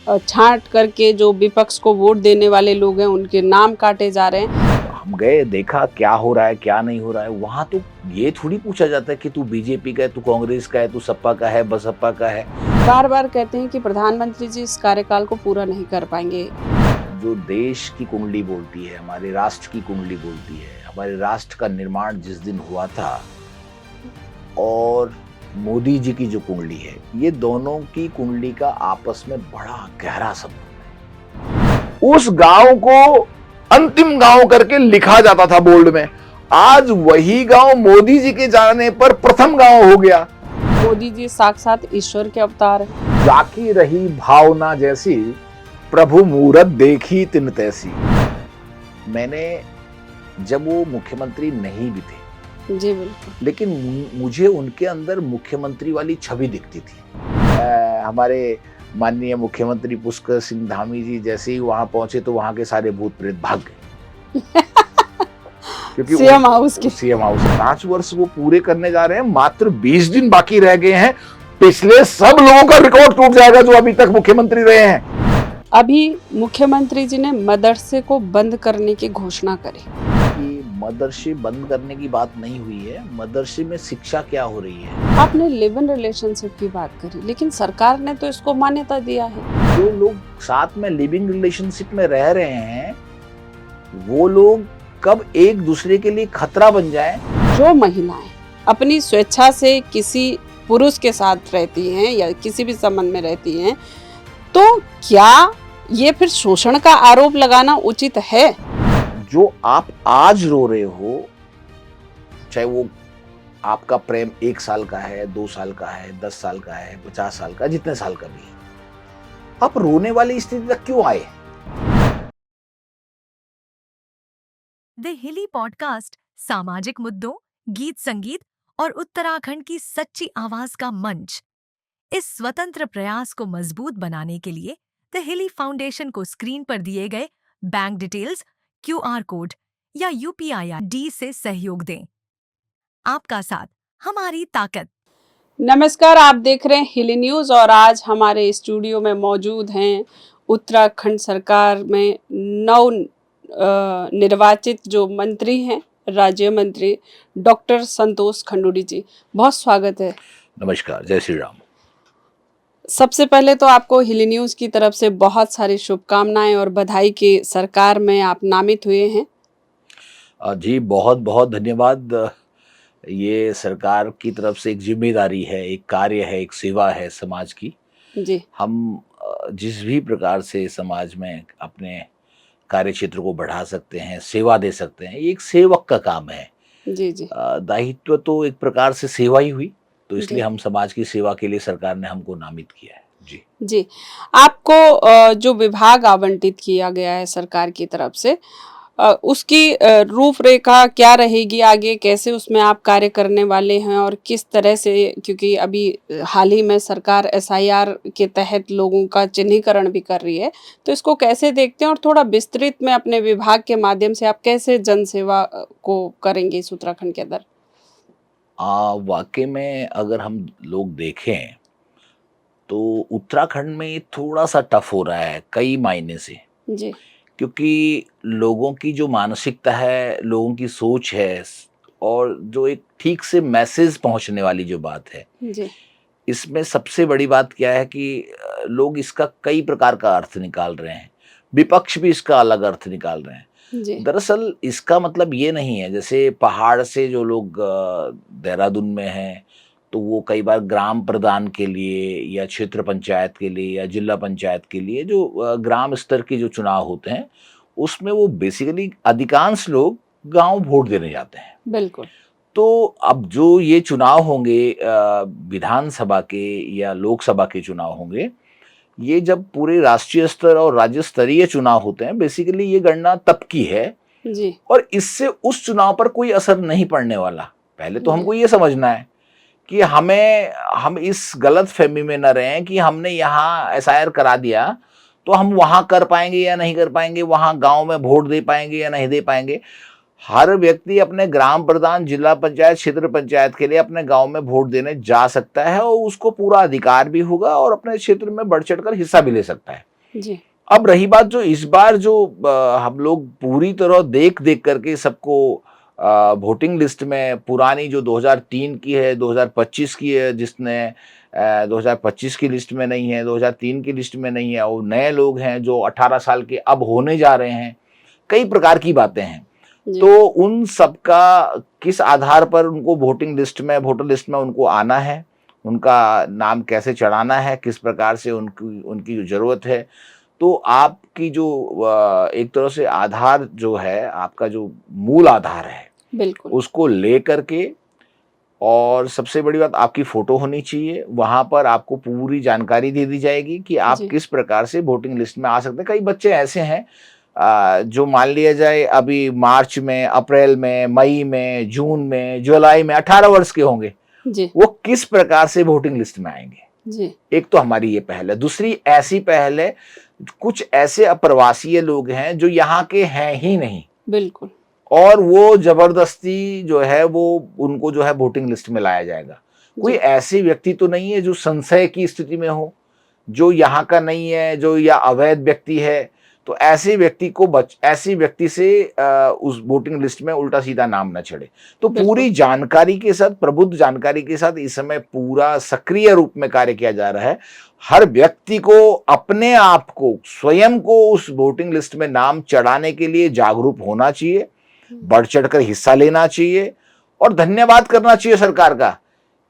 छांट करके जो विपक्ष को वोट देने वाले लोग हैं उनके नाम काटे जा रहे हैं। हम गए, देखा क्या हो रहा है क्या नहीं हो रहा है। वहां तो ये थोड़ी पूछा जाता है कि तू बीजेपी का है, तू कांग्रेस का है, तू सपा का है, बसपा का है। बार बार कहते हैं कि प्रधानमंत्री जी इस कार्यकाल को पूरा नहीं कर पाएंगे। जो देश की कुंडली बोलती है, हमारे राष्ट्र की कुंडली बोलती है, हमारे राष्ट्र का निर्माण जिस दिन हुआ था और मोदी जी की जो कुंडली है, ये दोनों की कुंडली का आपस में बड़ा गहरा संबंध है। उस गांव को अंतिम गांव करके लिखा जाता था बोर्ड में, आज वही गांव मोदी जी के जाने पर प्रथम गांव हो गया। मोदी जी साक्षात ईश्वर के अवतार हैं। जाकी रही भावना जैसी, प्रभु मूरत देखी तिन तैसी। मैंने जब वो मुख्यमंत्री नहीं भी थे जी बिल्कुल, लेकिन मुझे उनके अंदर मुख्यमंत्री वाली छवि दिखती थी। हमारे माननीय मुख्यमंत्री पुष्कर सिंह धामी जी जैसे ही वहां पहुंचे तो वहां के सारे भूत प्रेत भाग गए। क्योंकि सीएम हाउस के 5 वर्ष वो पूरे करने जा रहे हैं, मात्र 20 दिन बाकी रह गए हैं। पिछले सब लोगों का रिकॉर्ड टूट जाएगा जो अभी तक मुख्यमंत्री रहे हैं। अभी मुख्यमंत्री जी ने मदरसे को बंद करने की घोषणा करी। कि मदरसे बंद करने की बात नहीं हुई है, मदरसे में शिक्षा क्या हो रही है। आपने लिव इन रिलेशनशिप की बात करी, लेकिन सरकार ने तो इसको मान्यता दिया है। जो लोग साथ में लिविंग रिलेशनशिप में रह रहे हैं वो लोग कब एक दूसरे के लिए खतरा बन जाए। जो महिलाएं अपनी स्वेच्छा से किसी पुरुष के साथ रहती हैं या किसी भी संबंध में रहती हैं, तो क्या ये फिर शोषण का आरोप लगाना उचित है? जो आप आज रो रहे हो, चाहे वो आपका प्रेम 1 साल का है, 2 साल का है, 10 साल का है, 50 साल का, जितने साल का भी, आप रोने वाली स्थिति तक क्यों आए। द हिली पॉडकास्ट सामाजिक मुद्दों, गीत संगीत और उत्तराखंड की सच्ची आवाज का मंच। इस स्वतंत्र प्रयास को मजबूत बनाने के लिए द हिली फाउंडेशन को स्क्रीन पर दिए गए बैंक डिटेल्स, क्यूआर कोड या यूपीआई आईडी से सहयोग दें। आपका साथ हमारी ताकत। नमस्कार, आप देख रहे हैं हिली न्यूज़ और आज हमारे स्टूडियो में मौजूद हैं उत्तराखंड सरकार में निर्वाचित जो मंत्री हैं, राज्य मंत्री डॉक्टर संतोष खंडूड़ी जी। बहुत स्वागत है। नमस्कार, जय श्री राम। सबसे पहले तो आपको हिली न्यूज़ की तरफ से बहुत सारी शुभकामनाएं और बधाई कि सरकार में आप नामित हुए हैं। जी बहुत बहुत धन्यवाद। ये सरकार की तरफ से एक जिम्मेदारी है, एक कार्य है, एक सेवा है समाज की। जी हम जिस भी प्रकार से समाज में अपने कार्य क्षेत्र को बढ़ा सकते हैं, सेवा दे सकते हैं, ये एक सेवक का काम है। जी जी दायित्व तो एक प्रकार से सेवा ही हुई, तो इसलिए जी हम समाज की सेवा के लिए सरकार ने हमको नामित किया है। जी जी आपको जो विभाग आवंटित किया गया है सरकार की तरफ से, उसकी रूपरेखा क्या रहेगी आगे, कैसे उसमें आप कार्य करने वाले हैं और किस तरह से, क्योंकि अभी हाल ही में सरकार एसआईआर के तहत लोगों का चिन्हीकरण भी कर रही है, तो इसको कैसे देखते हैं और थोड़ा विस्तृत में अपने विभाग के माध्यम से आप कैसे जन सेवा को करेंगे इस उत्तराखंड के अंदर? वाकई में अगर हम लोग देखें तो उत्तराखंड में थोड़ा सा टफ हो रहा है कई मायने से, जी क्योंकि लोगों की जो मानसिकता है, लोगों की सोच है और जो एक ठीक से मैसेज पहुंचने वाली जो बात है, जी इसमें सबसे बड़ी बात क्या है कि लोग इसका कई प्रकार का अर्थ निकाल रहे हैं। विपक्ष भी इसका अलग अर्थ निकाल रहे हैं। जी दरअसल इसका मतलब ये नहीं है, जैसे पहाड़ से जो लोग देहरादून में हैं तो वो कई बार ग्राम प्रधान के लिए या क्षेत्र पंचायत के लिए या जिला पंचायत के लिए जो ग्राम स्तर के जो चुनाव होते हैं उसमें वो बेसिकली अधिकांश लोग गांव वोट देने जाते हैं। बिल्कुल। तो अब जो ये चुनाव होंगे विधानसभा के या लोकसभा के चुनाव होंगे, ये जब पूरे राष्ट्रीय स्तर और राज्य स्तरीय चुनाव होते हैं, बेसिकली ये गणना तब की है जी और इससे उस चुनाव पर कोई असर नहीं पड़ने वाला। पहले तो जी हमको ये समझना है कि हम इस गलत फहमी में न रहें कि हमने यहाँ एसआईआर करा दिया तो हम वहाँ कर पाएंगे या नहीं कर पाएंगे, वहाँ गांव में वोट दे पाएंगे या नहीं दे पाएंगे। हर व्यक्ति अपने ग्राम प्रधान, जिला पंचायत, क्षेत्र पंचायत के लिए अपने गांव में वोट देने जा सकता है और उसको पूरा अधिकार भी होगा और अपने क्षेत्र में बढ़ चढ़कर हिस्सा भी ले सकता है। जी, अब रही बात जो इस बार जो हम लोग पूरी तरह देख देख करके सबको वोटिंग लिस्ट में पुरानी जो 2003 की है, 2025 की है, जिसने 2025 की लिस्ट में नहीं है, 2003 की लिस्ट में नहीं है, और नए लोग हैं जो 18 साल के अब होने जा रहे हैं, कई प्रकार की बातें हैं। जी, तो उन सबका किस आधार पर उनको वोटिंग लिस्ट में, वोटर लिस्ट में उनको आना है, उनका नाम कैसे चढ़ाना है, किस प्रकार से उनकी उनकी ज़रूरत है। तो आपकी जो एक तरह से आधार जो है, आपका जो मूल आधार है, बिल्कुल। उसको लेकर के, और सबसे बड़ी बात आपकी फ़ोटो होनी चाहिए। वहाँ पर आपको पूरी जानकारी दे दी जाएगी कि आप जी, किस प्रकार से वोटिंग लिस्ट में आ सकते हैं। कई बच्चे ऐसे हैं जो मान लिया जाए अभी मार्च में, अप्रैल में, मई में, जून में, जुलाई में 18 वर्ष के होंगे, जी, वो किस प्रकार से वोटिंग लिस्ट में आएँगे? जी, एक तो हमारी ये पहल है। दूसरी ऐसी पहल है, कुछ ऐसे अप्रवासीय लोग हैं जो यहाँ के हैं ही नहीं, बिल्कुल। और वो ज़बरदस्ती जो है वो उनको जो है वोटिंग लिस्ट में लाया जाएगा। कोई जी, ऐसे व्यक्ति तो नहीं है जो संशय की स्थिति में हो, जो यहाँ का नहीं है, जो या अवैध व्यक्ति है, तो ऐसे व्यक्ति से उस वोटिंग लिस्ट में उल्टा-सीधा नाम ना चढ़े। तो बिल्कुल। पूरी जानकारी के साथ, प्रबुद्ध जानकारी के साथ इस समय पूरा सक्रिय रूप में कार्य किया जा रहा है। हर व्यक्ति को अपने आप को, स्वयं को उस वोटिंग लिस्ट में नाम चढ़ाने के लिए जागरूक होना चाहिए, हुँ, बढ़ चढ़कर हिस्सा लेना चाहिए, और धन्यवाद करना चाहिए सरकार का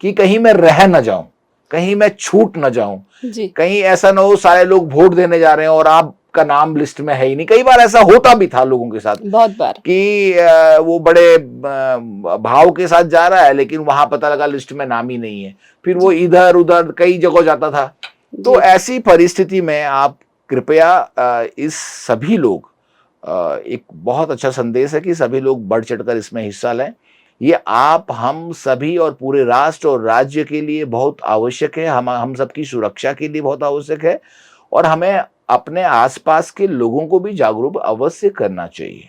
कि कहीं मैं रह न जाऊं, कहीं मैं छूट न जाऊं, जी, कहीं ऐसा ना हो सारे लोग वोट देने जा रहे हैं और आपका नाम लिस्ट में है ही नहीं। कई बार ऐसा होता भी था लोगों के साथ बहुत बार। कि वो बड़े भाव के साथ जा रहा है, लेकिन वहां पता लगा लिस्ट में नाम ही नहीं है, फिर वो जी, इधर उधर कई जगह जाता था। तो जी, ऐसी परिस्थिति में आप कृपया इस सभी लोग, एक बहुत अच्छा संदेश है कि सभी लोग बढ़ चढ़कर इसमें हिस्सा लें। ये आप, हम सभी और पूरे राष्ट्र और राज्य के लिए बहुत आवश्यक है, हम सबकी सुरक्षा के लिए बहुत आवश्यक है, और हमें अपने आसपास के लोगों को भी जागरूक अवश्य करना चाहिए।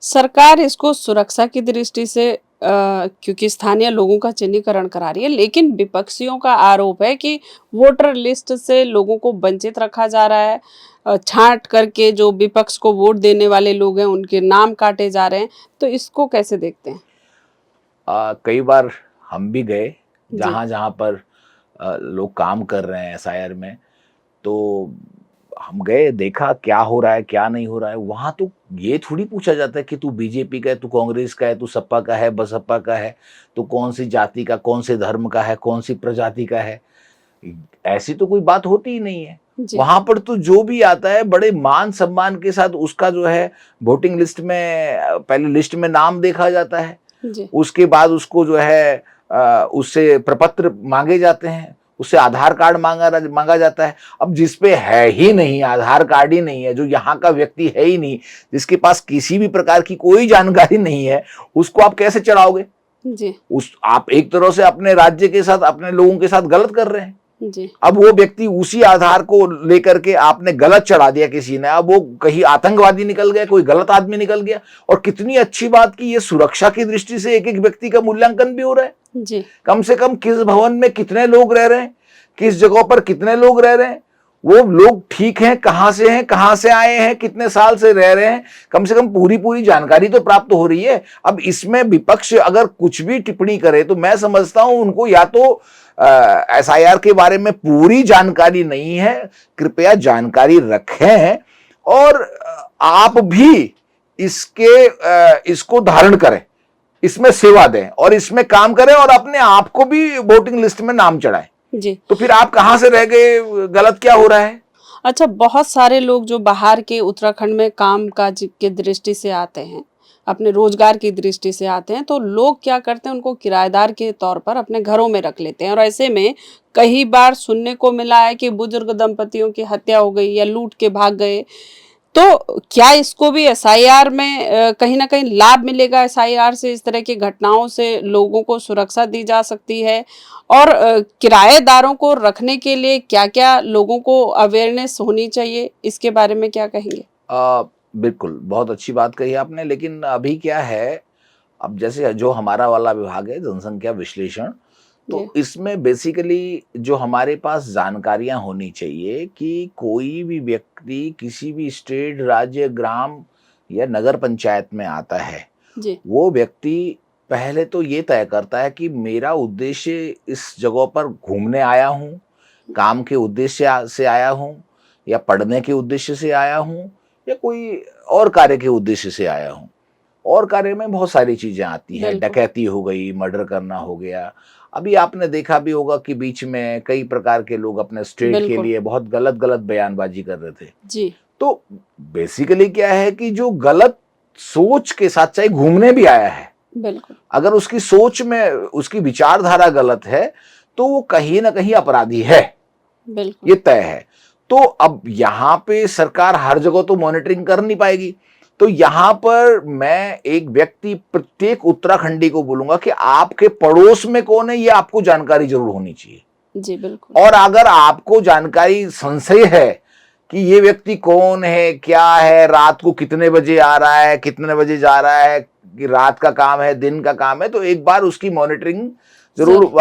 सरकार इसको सुरक्षा की दृष्टि से क्योंकि स्थानीय लोगों का चिन्हीकरण करा रही है, लेकिन विपक्षियों का आरोप है कि वोटर लिस्ट से लोगों को वंचित रखा जा रहा है। छाँट करके जो विपक्ष को वोट देने वाले लोग हैं, उनके नाम काटे जा रहे हैं। तो इसको कैसे देखते हैं? कई बार हम भी गए जी, जहाँ-जहाँ पर लोग काम कर रहे हैं एसआईआर में, तो हम गए, देखा क्या हो रहा है, क्या नहीं हो रहा है। वहाँ तो ये थोड़ी पूछा जाता है कि तू बीजेपी का है, तू कांग्रेस का है, तू सपा का है, बसपा का है, तू कौन-सी जाति का, कौन-से धर्म का है, कौन-सी प्रजाति का है। ऐसी तो कोई बात होती ही नहीं है। जी, वहाँ पर तो जो भी आता है बड़े मान-सम्मान के साथ उसका जो है वोटिंग लिस्ट में, पहले लिस्ट में नाम देखा जाता है। जी, उसके बाद उसको जो है उससे प्रपत्र माँगे जाते हैं, उससे आधार कार्ड माँगा जाता है। अब जिस पे है ही नहीं, आधार कार्ड ही नहीं है, जो यहाँ का व्यक्ति है ही नहीं, जिसके पास किसी भी प्रकार की कोई जानकारी नहीं है, उसको आप कैसे चढ़ाओगे? जी, उस आप एक तरह से अपने राज्य के साथ, अपने लोगों के साथ गलत कर रहे हैं। जी, अब वो व्यक्ति उसी आधार को लेकर के आपने गलत चढ़ा दिया किसी ने, अब वो कहीं आतंकवादी निकल गया, कोई गलत आदमी निकल गया। और कितनी अच्छी बात कि ये सुरक्षा की दृष्टि से एक-एक व्यक्ति का मूल्यांकन भी हो रहा है। जी, कम से कम किस भवन में कितने लोग रह रहे हैं, किस जगह पर कितने लोग रह रहे हैं, वो लोग ठीक हैं, कहाँ से आए हैं, कितने साल से रह रहे हैं, कम से कम पूरी जानकारी तो प्राप्त हो रही है। अब इसमें विपक्ष अगर कुछ भी टिप्पणी करे तो मैं समझता हूं उनको या तो एसआईआर के बारे में पूरी जानकारी नहीं है, कृपया जानकारी रखें, और आप भी इसको धारण करें, इसमें सेवा दें और इसमें काम करें, और अपने आप को भी वोटिंग लिस्ट में नाम चढ़ाएं। जी। तो फिर आप कहां से रह गए, गलत क्या हो रहा है? अच्छा, बहुत सारे लोग जो बाहर के उत्तराखंड में काम-काज की दृष्टि से आते हैं, अपने रोजगार की दृष्टि से आते हैं, तो लोग क्या करते हैं, उनको किराएदार के तौर पर अपने घरों में रख लेते हैं और ऐसे में कई बार सुनने को मिला है कि बुजुर्ग दंपतियों की हत्या हो गई या लूट के भाग गए। तो क्या इसको भी एसआईआर में कहीं न कहीं लाभ मिलेगा? एसआईआर से इस तरह की घटनाओं से लोगों को सुरक्षा दी जा सकती है? और किराएदारों को रखने के लिए क्या-क्या लोगों को अवेयरनेस होनी चाहिए? इसके बारे में क्या कहेंगे? बिल्कुल, बहुत अच्छी बात कही आपने, लेकिन अभी क्या है, अब जैसे जो हमारा वाला विभाग है जनसंख्या विश्लेषण, तो इसमें बेसिकली जो हमारे पास जानकारियां होनी चाहिए कि कोई भी व्यक्ति किसी भी स्टेट, राज्य, ग्राम या नगर पंचायत में आता है, जी, वो व्यक्ति पहले तो ये तय करता है कि मेरा उद्देश्य इस जगह पर घूमने आया हूँ, काम के उद्देश्य से आया हूँ, या पढ़ने के उद्देश्य से आया हूँ, या कोई और कार्य के उद्देश्य से आया हूँ। और कार्य में बहुत सारी चीजें आती हैं, बिल्कुल, डकैती हो गई, मर्डर करना हो गया। अभी आपने देखा भी होगा कि बीच में कई प्रकार के लोग अपने स्टेट के बिल्कुल। लिए बहुत गलत गलत बयानबाजी कर रहे थे। जी, तो बेसिकली क्या है कि जो गलत सोच के साथ चाहे घूमने भी आया है, बिल्कुल, अगर उसकी सोच में उसकी विचारधारा गलत है, तो वो कहीं ना कहीं अपराधी है, बिल्कुल। ये तय है। तो अब यहाँ पे सरकार हर जगह तो मॉनिटरिंग कर नहीं पाएगी। तो यहाँ पर मैं एक व्यक्ति प्रत्येक उत्तराखंडी को बोलूंगा कि आपके पड़ोस में कौन है ये आपको जानकारी जरूर होनी चाहिए। जी, बिल्कुल। और अगर आपको जानकारी संशय है कि ये व्यक्ति कौन है, क्या है, रात को कितने बजे आ रहा है, कितने बजे जा रहा है, कि रात का काम है, दिन का काम है, तो एक बार उसकी मॉनिटरिंग जरूर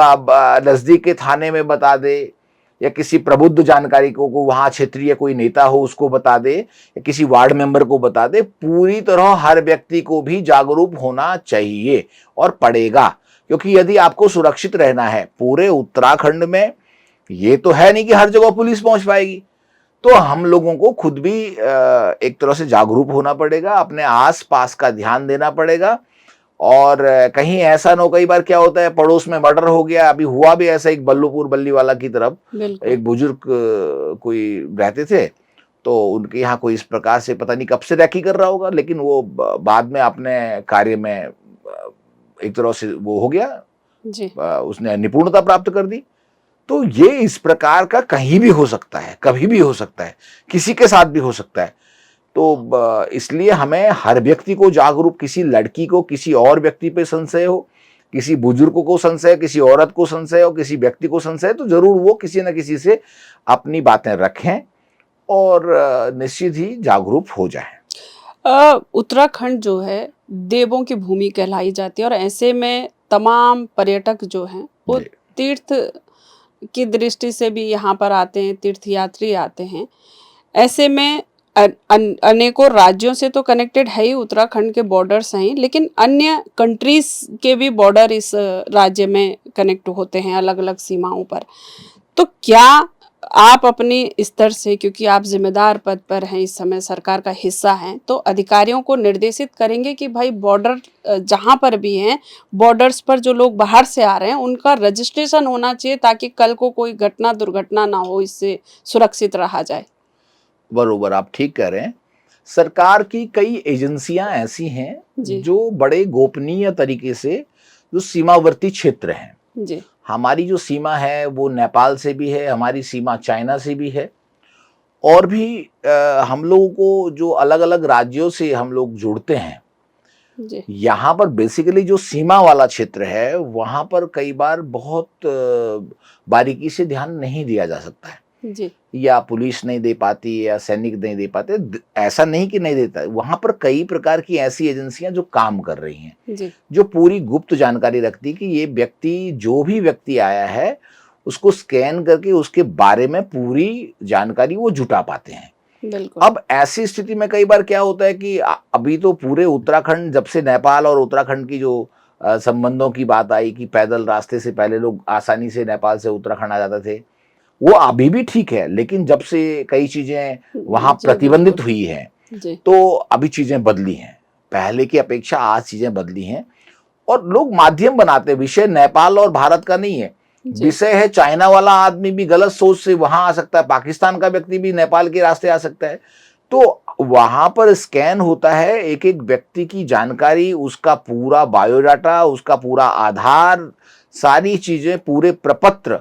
नजदीक के थाने में बता दे, या किसी प्रबुद्ध जानकारी को वहां क्षेत्रीय कोई नेता हो उसको बता दे, या किसी वार्ड मेंबर को बता दे। पूरी तरह हर व्यक्ति को भी जागरूक होना चाहिए और पड़ेगा, क्योंकि यदि आपको सुरक्षित रहना है पूरे उत्तराखंड में, ये तो है नहीं कि हर जगह पुलिस पहुंच पाएगी, तो हम लोगों को खुद भी एक तरह से जागरूक होना पड़ेगा, अपने आस पास का ध्यान देना पड़ेगा। और कहीं ऐसा ना हो, कई बार क्या होता है पड़ोस में मर्डर हो गया, अभी हुआ भी ऐसा एक बल्लूपुर बल्लीवाला की तरफ, बिल्कुल, एक बुजुर्ग कोई रहते थे, तो उनके यहाँ कोई इस प्रकार से पता नहीं कब से रैकी कर रहा होगा, लेकिन वो बाद में अपने कार्य में एक तरह से वो हो गया, जी, उसने निपुणता प्राप्त कर दी। तो ये इस प्रकार का कहीं भी हो सकता है, कभी भी हो सकता है, किसी के साथ भी हो सकता है। तो इसलिए हमें हर व्यक्ति को जागरूक, किसी लड़की को किसी और व्यक्ति पे संशय हो, किसी बुजुर्ग को संशय, किसी औरत को संशय हो, किसी व्यक्ति को संशय, तो जरूर वो किसी न किसी से अपनी बातें रखें और निश्चित ही जागरूक हो जाएं। उत्तराखंड जो है देवों की भूमि कहलाई जाती है और ऐसे में तमाम पर्यटक जो हैं वो जी। तीर्थ की दृष्टि से भी यहाँ पर आते हैं, तीर्थयात्री आते हैं। ऐसे में अनेकों राज्यों से तो कनेक्टेड है ही, उत्तराखंड के बॉर्डर्स हैं, लेकिन अन्य कंट्रीज के भी बॉर्डर इस राज्य में कनेक्ट होते हैं अलग-अलग सीमाओं पर। तो क्या आप अपने स्तर से, क्योंकि आप जिम्मेदार पद पर हैं इस समय, सरकार का हिस्सा हैं, तो अधिकारियों को निर्देशित करेंगे कि भाई बॉर्डर जहाँ पर भी हैं, बॉर्डर्स पर जो लोग बाहर से आ रहे हैं उनका रजिस्ट्रेशन होना चाहिए ताकि कल को कोई घटना दुर्घटना ना हो, इससे सुरक्षित रहा जाए। बरोबर, आप ठीक कह रहे हैं। सरकार की कई एजेंसियां ऐसी हैं जी, जो बड़े गोपनीय तरीके से, जो सीमावर्ती क्षेत्र हैं, जी, हमारी जो सीमा है वो नेपाल से भी है, हमारी सीमा चाइना से भी है, और भी हम लोगों को जो अलग अलग राज्यों से हम लोग जुड़ते हैं, जी, यहाँ पर बेसिकली जो सीमा वाला क्षेत्र है वहाँ पर कई बार बहुत बारीकी से ध्यान नहीं दिया जा सकता है, जी, या पुलिस नहीं दे पाती, या सैनिक नहीं दे पाते। ऐसा नहीं कि नहीं देता, वहां पर कई प्रकार की ऐसी एजेंसियां जो काम कर रही हैं, जी, जो पूरी गुप्त जानकारी रखती कि ये व्यक्ति, जो भी व्यक्ति आया है, उसको स्कैन करके उसके बारे में पूरी जानकारी वो जुटा पाते हैं। बिल्कुल, अब ऐसी स्थिति में कई बार क्या होता है कि अभी तो पूरे उत्तराखंड, जब से नेपाल और उत्तराखंड की जो संबंधों की बात आई कि पैदल रास्ते से पहले लोग आसानी से नेपाल से उत्तराखंड आ जाते थे, वो अभी भी ठीक है, लेकिन जब से कई चीजें वहां जी, प्रतिबंधित बिल्कुल, हुई हैं, जी, तो अभी चीजें बदली हैं, पहले की अपेक्षा आज चीजें बदली हैं। और लोग माध्यम बनाते हैं, विषय नेपाल और भारत का नहीं है, जी, विषय है चाइना वाला आदमी भी गलत सोच से वहां आ सकता है, पाकिस्तान का व्यक्ति भी नेपाल के रास्ते आ सकता है। तो वहां पर स्कैन होता है एक एक व्यक्ति की जानकारी, उसका पूरा बायोडाटा, उसका पूरा आधार, सारी चीजें, पूरे प्रपत्र।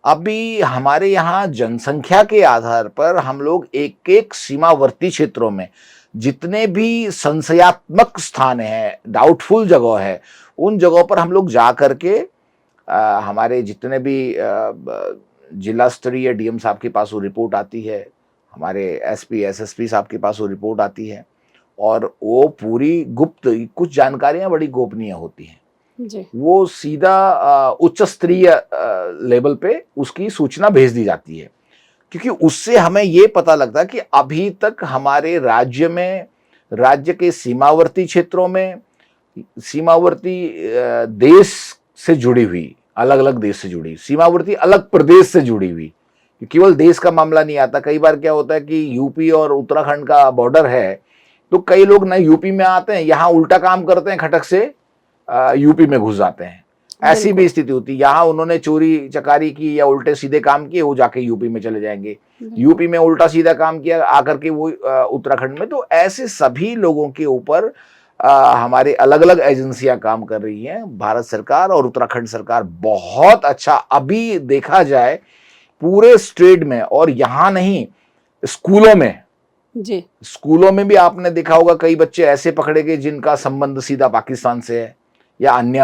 अभी हमारे यहाँ जनसंख्या के आधार पर हम लोग एक एक सीमावर्ती क्षेत्रों में जितने भी संशयात्मक स्थान हैं, डाउटफुल जगह है, उन जगहों पर हम लोग जा करके हमारे जितने भी जिला स्तरीय डीएम साहब के पास वो रिपोर्ट आती है, हमारे एसपी एसएसपी साहब के पास वो रिपोर्ट आती है, और वो पूरी गुप्त, कुछ जानकारियां बड़ी गोपनीय होती हैं, जी। वो सीधा उच्च स्तरीय लेवल पे उसकी सूचना भेज दी जाती है, क्योंकि उससे हमें ये पता लगता है कि अभी तक हमारे राज्य में, राज्य के सीमावर्ती क्षेत्रों में, सीमावर्ती देश से जुड़ी हुई, अलग अलग देश से जुड़ी, सीमावर्ती अलग प्रदेश से जुड़ी हुई, केवल देश का मामला नहीं आता। कई बार क्या होता है कि यूपी और उत्तराखंड का बॉर्डर है, तो कई लोग ना यूपी में आते हैं, यहां उल्टा काम करते हैं, खटक से यूपी में घुस जाते हैं। ऐसी भी बिल्कुल। स्थिति होती है, यहाँ उन्होंने चोरी चकारी की या उल्टे सीधे काम किए, वो जाके यूपी में चले जाएंगे, बिल्कुल। यूपी में उल्टा सीधा काम किया आकर के वो उत्तराखंड में। तो ऐसे सभी लोगों के ऊपर हमारे अलग अलग एजेंसियां काम कर रही हैं। भारत सरकार और उत्तराखंड सरकार बहुत अच्छा, अभी देखा जाए पूरे स्टेट में, और यहाँ नहीं, स्कूलों में, जी। स्कूलों में भी आपने देखा होगा कई बच्चे ऐसे पकड़े गए जिनका संबंध सीधा पाकिस्तान से है या अन्य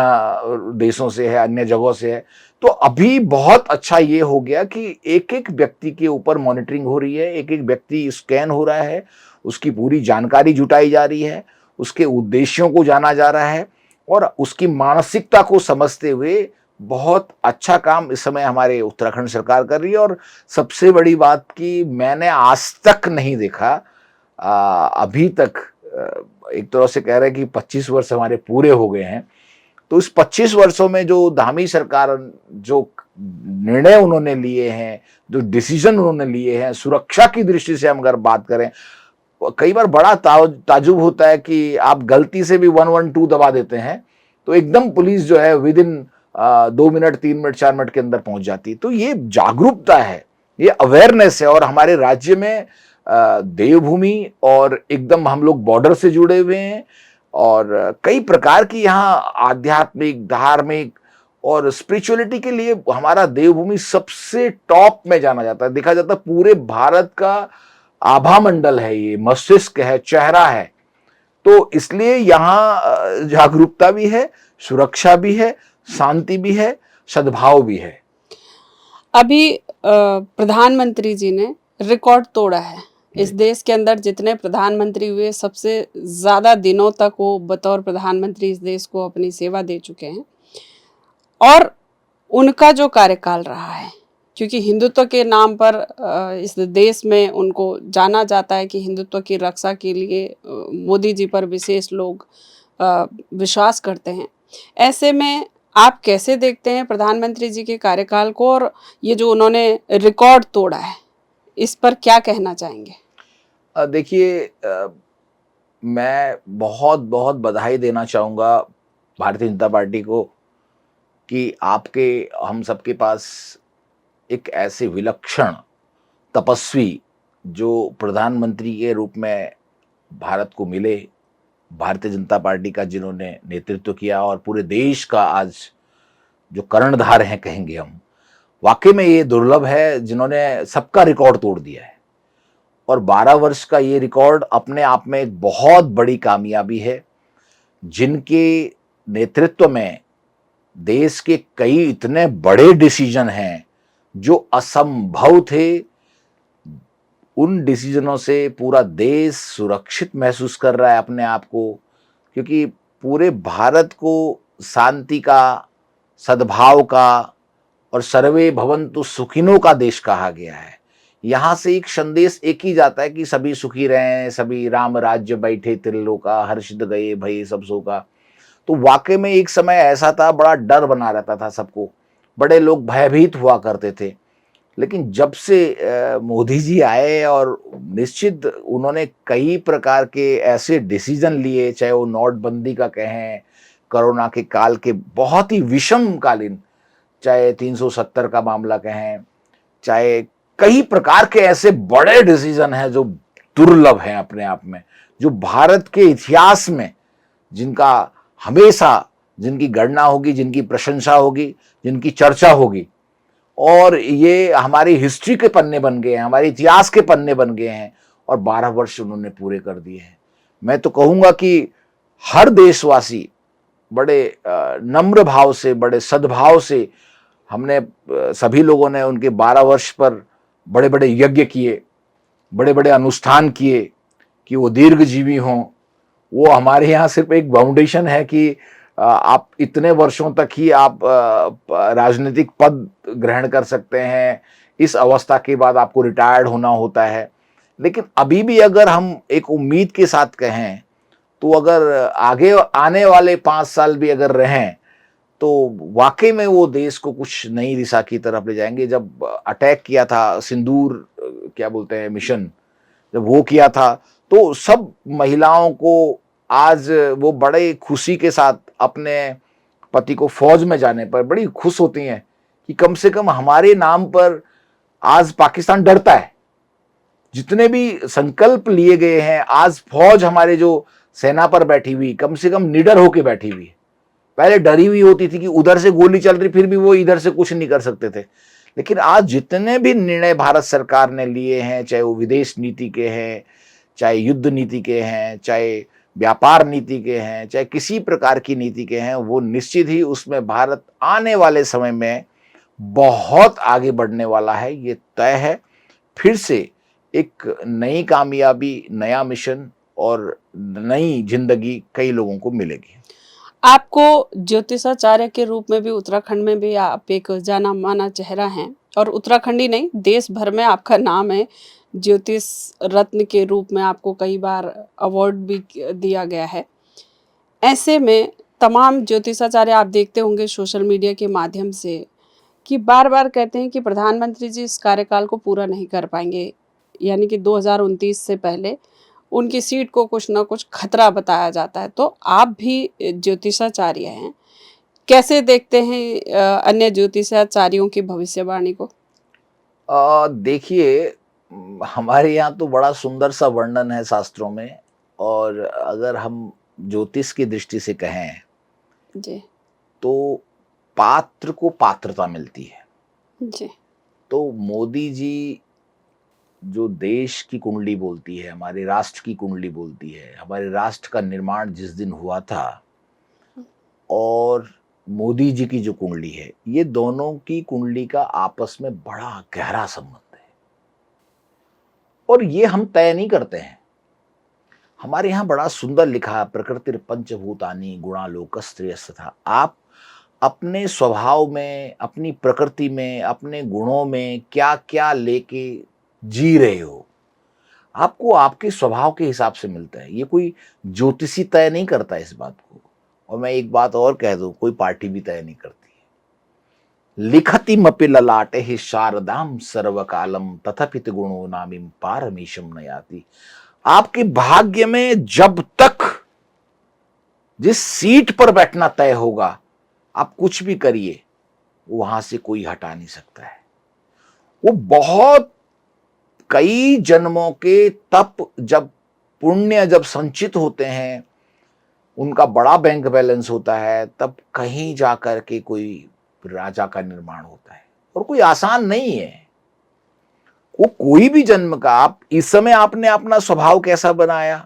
देशों से है, अन्य जगहों से है। तो अभी बहुत अच्छा ये हो गया कि एक एक व्यक्ति के ऊपर मॉनिटरिंग हो रही है, एक एक व्यक्ति स्कैन हो रहा है, उसकी पूरी जानकारी जुटाई जा रही है, उसके उद्देश्यों को जाना जा रहा है, और उसकी मानसिकता को समझते हुए बहुत अच्छा काम इस समय हमारे उत्तराखंड सरकार कर रही है। और सबसे बड़ी बात कि मैंने आज तक नहीं देखा, अभी तक, एक तरह से कह रहे हैं कि 25 वर्ष हमारे पूरे हो गए हैं, तो इस 25 वर्षों में जो धामी सरकार, जो निर्णय उन्होंने लिए हैं, जो डिसीजन उन्होंने लिए हैं, सुरक्षा की दृष्टि से हम अगर बात करें, कई बार बड़ा ताजुब होता है कि आप गलती से भी 112 दबा देते हैं तो एकदम पुलिस जो है with in 2 minute, 3 minute, 4 minute के अंदर पहुंच जाती है। तो ये जागरूकता है, ये अवेयरनेस है। और हमारे राज्य में देवभूमि और एकदम हम लोग बॉर्डर से जुड़े हुए हैं, और कई प्रकार की यहाँ आध्यात्मिक, धार्मिक और स्पिरिचुअलिटी के लिए हमारा देवभूमि सबसे टॉप में जाना जाता है। देखा जाता है पूरे भारत का आभा मंडल है, ये मस्तिष्क है, चेहरा है। तो इसलिए यहाँ जागरूकता भी है, सुरक्षा भी है, शांति भी है, सद्भाव भी है। अभी प्रधानमंत्री जी ने रिकॉर्ड तोड़ा है। इस देश के अंदर जितने प्रधानमंत्री हुए, सबसे ज्यादा दिनों तक वो बतौर प्रधानमंत्री इस देश को अपनी सेवा दे चुके हैं। और उनका जो कार्यकाल रहा है, क्योंकि हिंदुत्व के नाम पर इस देश में उनको जाना जाता है कि हिंदुत्व की रक्षा के लिए मोदी जी पर विशेष लोग विश्वास करते हैं। ऐसे में आप कैसे देखते हैं प्रधानमंत्री जी के कार्यकाल को, और ये जो उन्होंने रिकॉर्ड तोड़ा है, इस पर क्या कहना चाहेंगे? देखिए, मैं बहुत बहुत बधाई देना चाहूँगा भारतीय जनता पार्टी को कि आपके, हम सबके पास एक ऐसे विलक्षण तपस्वी जो प्रधानमंत्री के रूप में भारत को मिले, भारतीय जनता पार्टी का जिन्होंने नेतृत्व किया, और पूरे देश का आज जो कर्णधार हैं कहेंगे हम, वाकई में ये दुर्लभ है जिन्होंने सबका रिकॉर्ड तोड़ दिया है। और 12 वर्ष का ये रिकॉर्ड अपने आप में एक बहुत बड़ी कामयाबी है। जिनके नेतृत्व में देश के कई इतने बड़े डिसीजन हैं जो असंभव थे, उन डिसीजनों से पूरा देश सुरक्षित महसूस कर रहा है अपने आप को, क्योंकि पूरे भारत को शांति का, सद्भाव का और सर्वे भवन्तु सुखिनो का देश कहा गया है। यहाँ से एक संदेश एक ही जाता है कि सभी सुखी रहें, सभी राम राज्य बैठे त्रिलोका, हर्षित गए भय सब शोका। तो वाकई में एक समय ऐसा था, बड़ा डर बना रहता था सबको, बड़े लोग भयभीत हुआ करते थे। लेकिन जब से मोदी जी आए और निश्चित उन्होंने कई प्रकार के ऐसे डिसीजन लिए, चाहे वो नोटबंदी का कहें, कोरोना के काल के बहुत ही विषम कालीन, चाहे 370 का मामला कहें, चाहे कई प्रकार के ऐसे बड़े डिसीजन हैं जो दुर्लभ हैं अपने आप में, जो भारत के इतिहास में, जिनका हमेशा, जिनकी गणना होगी, जिनकी प्रशंसा होगी, जिनकी चर्चा होगी, और ये हमारी हिस्ट्री के पन्ने बन गए हैं, हमारे इतिहास के पन्ने बन गए हैं, और 12 वर्ष उन्होंने पूरे कर दिए हैं। मैं तो कहूँगा कि हर देशवासी बड़े नम्र भाव से, बड़े सद्भाव से, हमने सभी लोगों ने उनके 12 वर्ष पर बड़े बड़े यज्ञ किए, बड़े बड़े अनुष्ठान किए कि वो दीर्घजीवी हों। वो हमारे यहाँ सिर्फ एक फाउंडेशन है कि आप इतने वर्षों तक ही आप राजनीतिक पद ग्रहण कर सकते हैं, इस अवस्था के बाद आपको रिटायर्ड होना होता है। लेकिन अभी भी अगर हम एक उम्मीद के साथ कहें, तो अगर आगे आने वाले 5 साल भी अगर रहें, तो वाकई में वो देश को कुछ नई दिशा की तरफ ले जाएंगे। जब अटैक किया था सिंदूर क्या बोलते हैं मिशन, जब वो किया था, तो सब महिलाओं को आज वो बड़े खुशी के साथ अपने पति को फौज में जाने पर बड़ी खुश होती हैं कि कम से कम हमारे नाम पर आज पाकिस्तान डरता है। जितने भी संकल्प लिए गए हैं, आज फौज हमारे जो सेना पर बैठी हुई कम से कम निडर होकर बैठी हुई है। पहले डरी हुई होती थी कि उधर से गोली चल रही, फिर भी वो इधर से कुछ नहीं कर सकते थे। लेकिन आज जितने भी निर्णय भारत सरकार ने लिए हैं, चाहे वो विदेश नीति के हैं, चाहे युद्ध नीति के हैं, चाहे व्यापार नीति के हैं, चाहे किसी प्रकार की नीति के हैं, वो निश्चित ही उसमें भारत आने वाले समय में बहुत आगे बढ़ने वाला है, ये तय है। फिर से एक नई कामयाबी, नया मिशन और नई जिंदगी कई लोगों को मिलेगी। आपको ज्योतिषाचार्य के रूप में भी उत्तराखंड में भी आप एक जाना माना चेहरा हैं, और उत्तराखंडी नहीं, देश भर में आपका नाम है। ज्योतिष रत्न के रूप में आपको कई बार अवार्ड भी दिया गया है। ऐसे में तमाम ज्योतिषाचार्य आप देखते होंगे सोशल मीडिया के माध्यम से कि बार बार कहते हैं कि प्रधानमंत्री जी इस कार्यकाल को पूरा नहीं कर पाएंगे, यानी कि 2029 से पहले उनकी सीट को कुछ ना कुछ खतरा बताया जाता है। तो आप भी ज्योतिषाचार्य हैं, कैसे देखते हैं अन्य ज्योतिषाचार्यों की भविष्यवाणी को? देखिए, हमारे यहाँ तो बड़ा सुंदर सा वर्णन है शास्त्रों में, और अगर हम ज्योतिष की दृष्टि से कहें जी तो पात्र को पात्रता मिलती है। जी तो मोदी जी जो देश की कुंडली बोलती है, हमारे राष्ट्र की कुंडली बोलती है, हमारे राष्ट्र का निर्माण जिस दिन हुआ था, और मोदी जी की जो कुंडली है, ये दोनों की कुंडली का आपस में बड़ा गहरा संबंध है। और ये हम तय नहीं करते हैं। हमारे यहाँ बड़ा सुंदर लिखा है, प्रकृतिर पंचभूतानि गुणालोकस्त्रियस्तथा। आप अपने स्वभाव में, अपनी प्रकृति में, अपने गुणों में क्या क्या लेके जी रहे हो, आपको आपके स्वभाव के हिसाब से मिलता है। ये कोई ज्योतिषी तय नहीं करता इस बात को। और मैं एक बात और कह दूं, कोई पार्टी भी तय नहीं करती है। लिखति मपि ललाटे ही शारदाम सर्वकालम तथापित गुणो नामिम पारमीशम नयाति। आपके भाग्य में जब तक जिस सीट पर बैठना तय होगा, आप कुछ भी करिए, वहां से कोई हटा नहीं सकता है। वो बहुत कई जन्मों के तप, जब पुण्य जब संचित होते हैं, उनका बड़ा बैंक बैलेंस होता है, तब कहीं जाकर के कोई राजा का निर्माण होता है। और कोई आसान नहीं है वो, कोई भी जन्म का। आप इस समय आपने अपना स्वभाव कैसा बनाया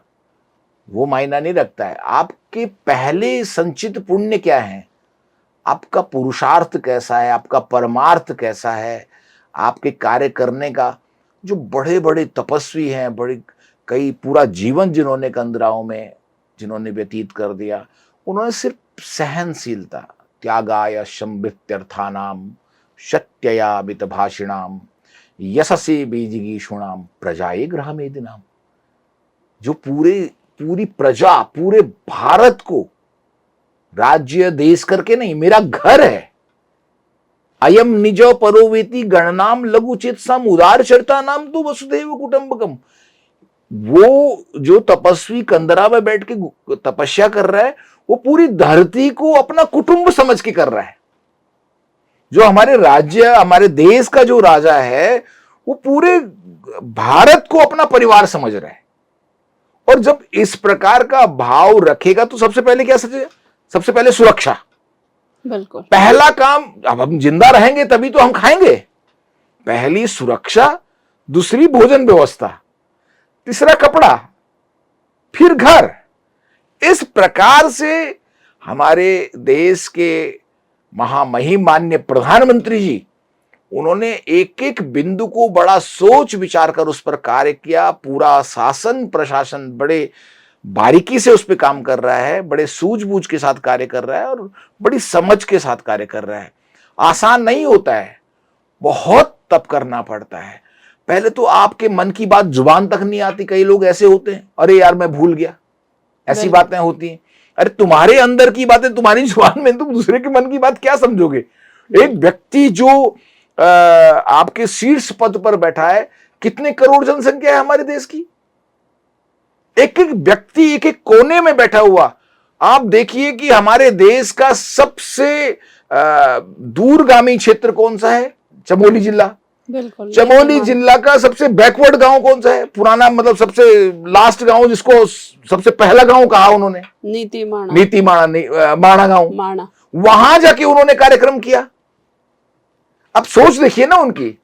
वो मायना नहीं रखता है। आपके पहले संचित पुण्य क्या है, आपका पुरुषार्थ कैसा है, आपका परमार्थ कैसा है, आपके कार्य करने का। जो बड़े बड़े तपस्वी हैं, बड़े कई पूरा जीवन जिन्होंने कंदराओं में जिन्होंने व्यतीत कर दिया, उन्होंने सिर्फ सहनशीलता, त्यागाय संवित्यर्थानाम सत्यया मितभाषिणाम यशसे बीजिगीषुणाम प्रजाए ग्रहमेदिनाम। जो पूरी प्रजा, पूरे भारत को राज्य देश करके नहीं, मेरा घर है, अयम निजो परोवेति गणनाम लघुचित सम उदार चरिता नाम तो वसुदेव कुटुंबकम। वो जो तपस्वी कंदरा में बैठ के तपस्या कर रहा है, वो पूरी धरती को अपना कुटुंब समझ के कर रहा है। जो हमारे राज्य, हमारे देश का जो राजा है, वो पूरे भारत को अपना परिवार समझ रहा है। और जब इस प्रकार का भाव रखेगा तो सबसे पहले क्या सचे? सबसे पहले सुरक्षा। बिल्कुल, पहला काम, अब हम जिंदा रहेंगे तभी तो हम खाएंगे। पहली सुरक्षा, दूसरी भोजन व्यवस्था, तीसरा कपड़ा, फिर घर। इस प्रकार से हमारे देश के महामहिम मान्य प्रधानमंत्री जी, उन्होंने एक एक बिंदु को बड़ा सोच विचार कर उस पर कार्य किया। पूरा शासन प्रशासन बड़े बारीकी से उस पर काम कर रहा है, बड़े सूझबूझ के साथ कार्य कर रहा है और बड़ी समझ के साथ कार्य कर रहा है। आसान नहीं होता है, बहुत तप करना पड़ता है। पहले तो आपके मन की बात जुबान तक नहीं आती। कई लोग ऐसे होते हैं, अरे यार मैं भूल गया, ऐसी बातें होती हैं। अरे तुम्हारे अंदर की बातें तुम्हारी जुबान में, तुम दूसरे के मन की बात क्या समझोगे? एक व्यक्ति जो आपके शीर्ष पद पर बैठा है, कितने करोड़ जनसंख्या है हमारे देश की, एक एक व्यक्ति एक एक कोने में बैठा हुआ। आप देखिए कि हमारे देश का सबसे दूरगामी क्षेत्र कौन सा है? चमोली जिला। बिल्कुल। चमोली जिला का सबसे बैकवर्ड गांव कौन सा है? पुराना मतलब सबसे लास्ट गांव, जिसको सबसे पहला गांव कहा उन्होंने, नीति माणा गांव। माणा, वहां जाके उन्होंने कार्यक्रम किया। अब सोच देखिए ना उनकी,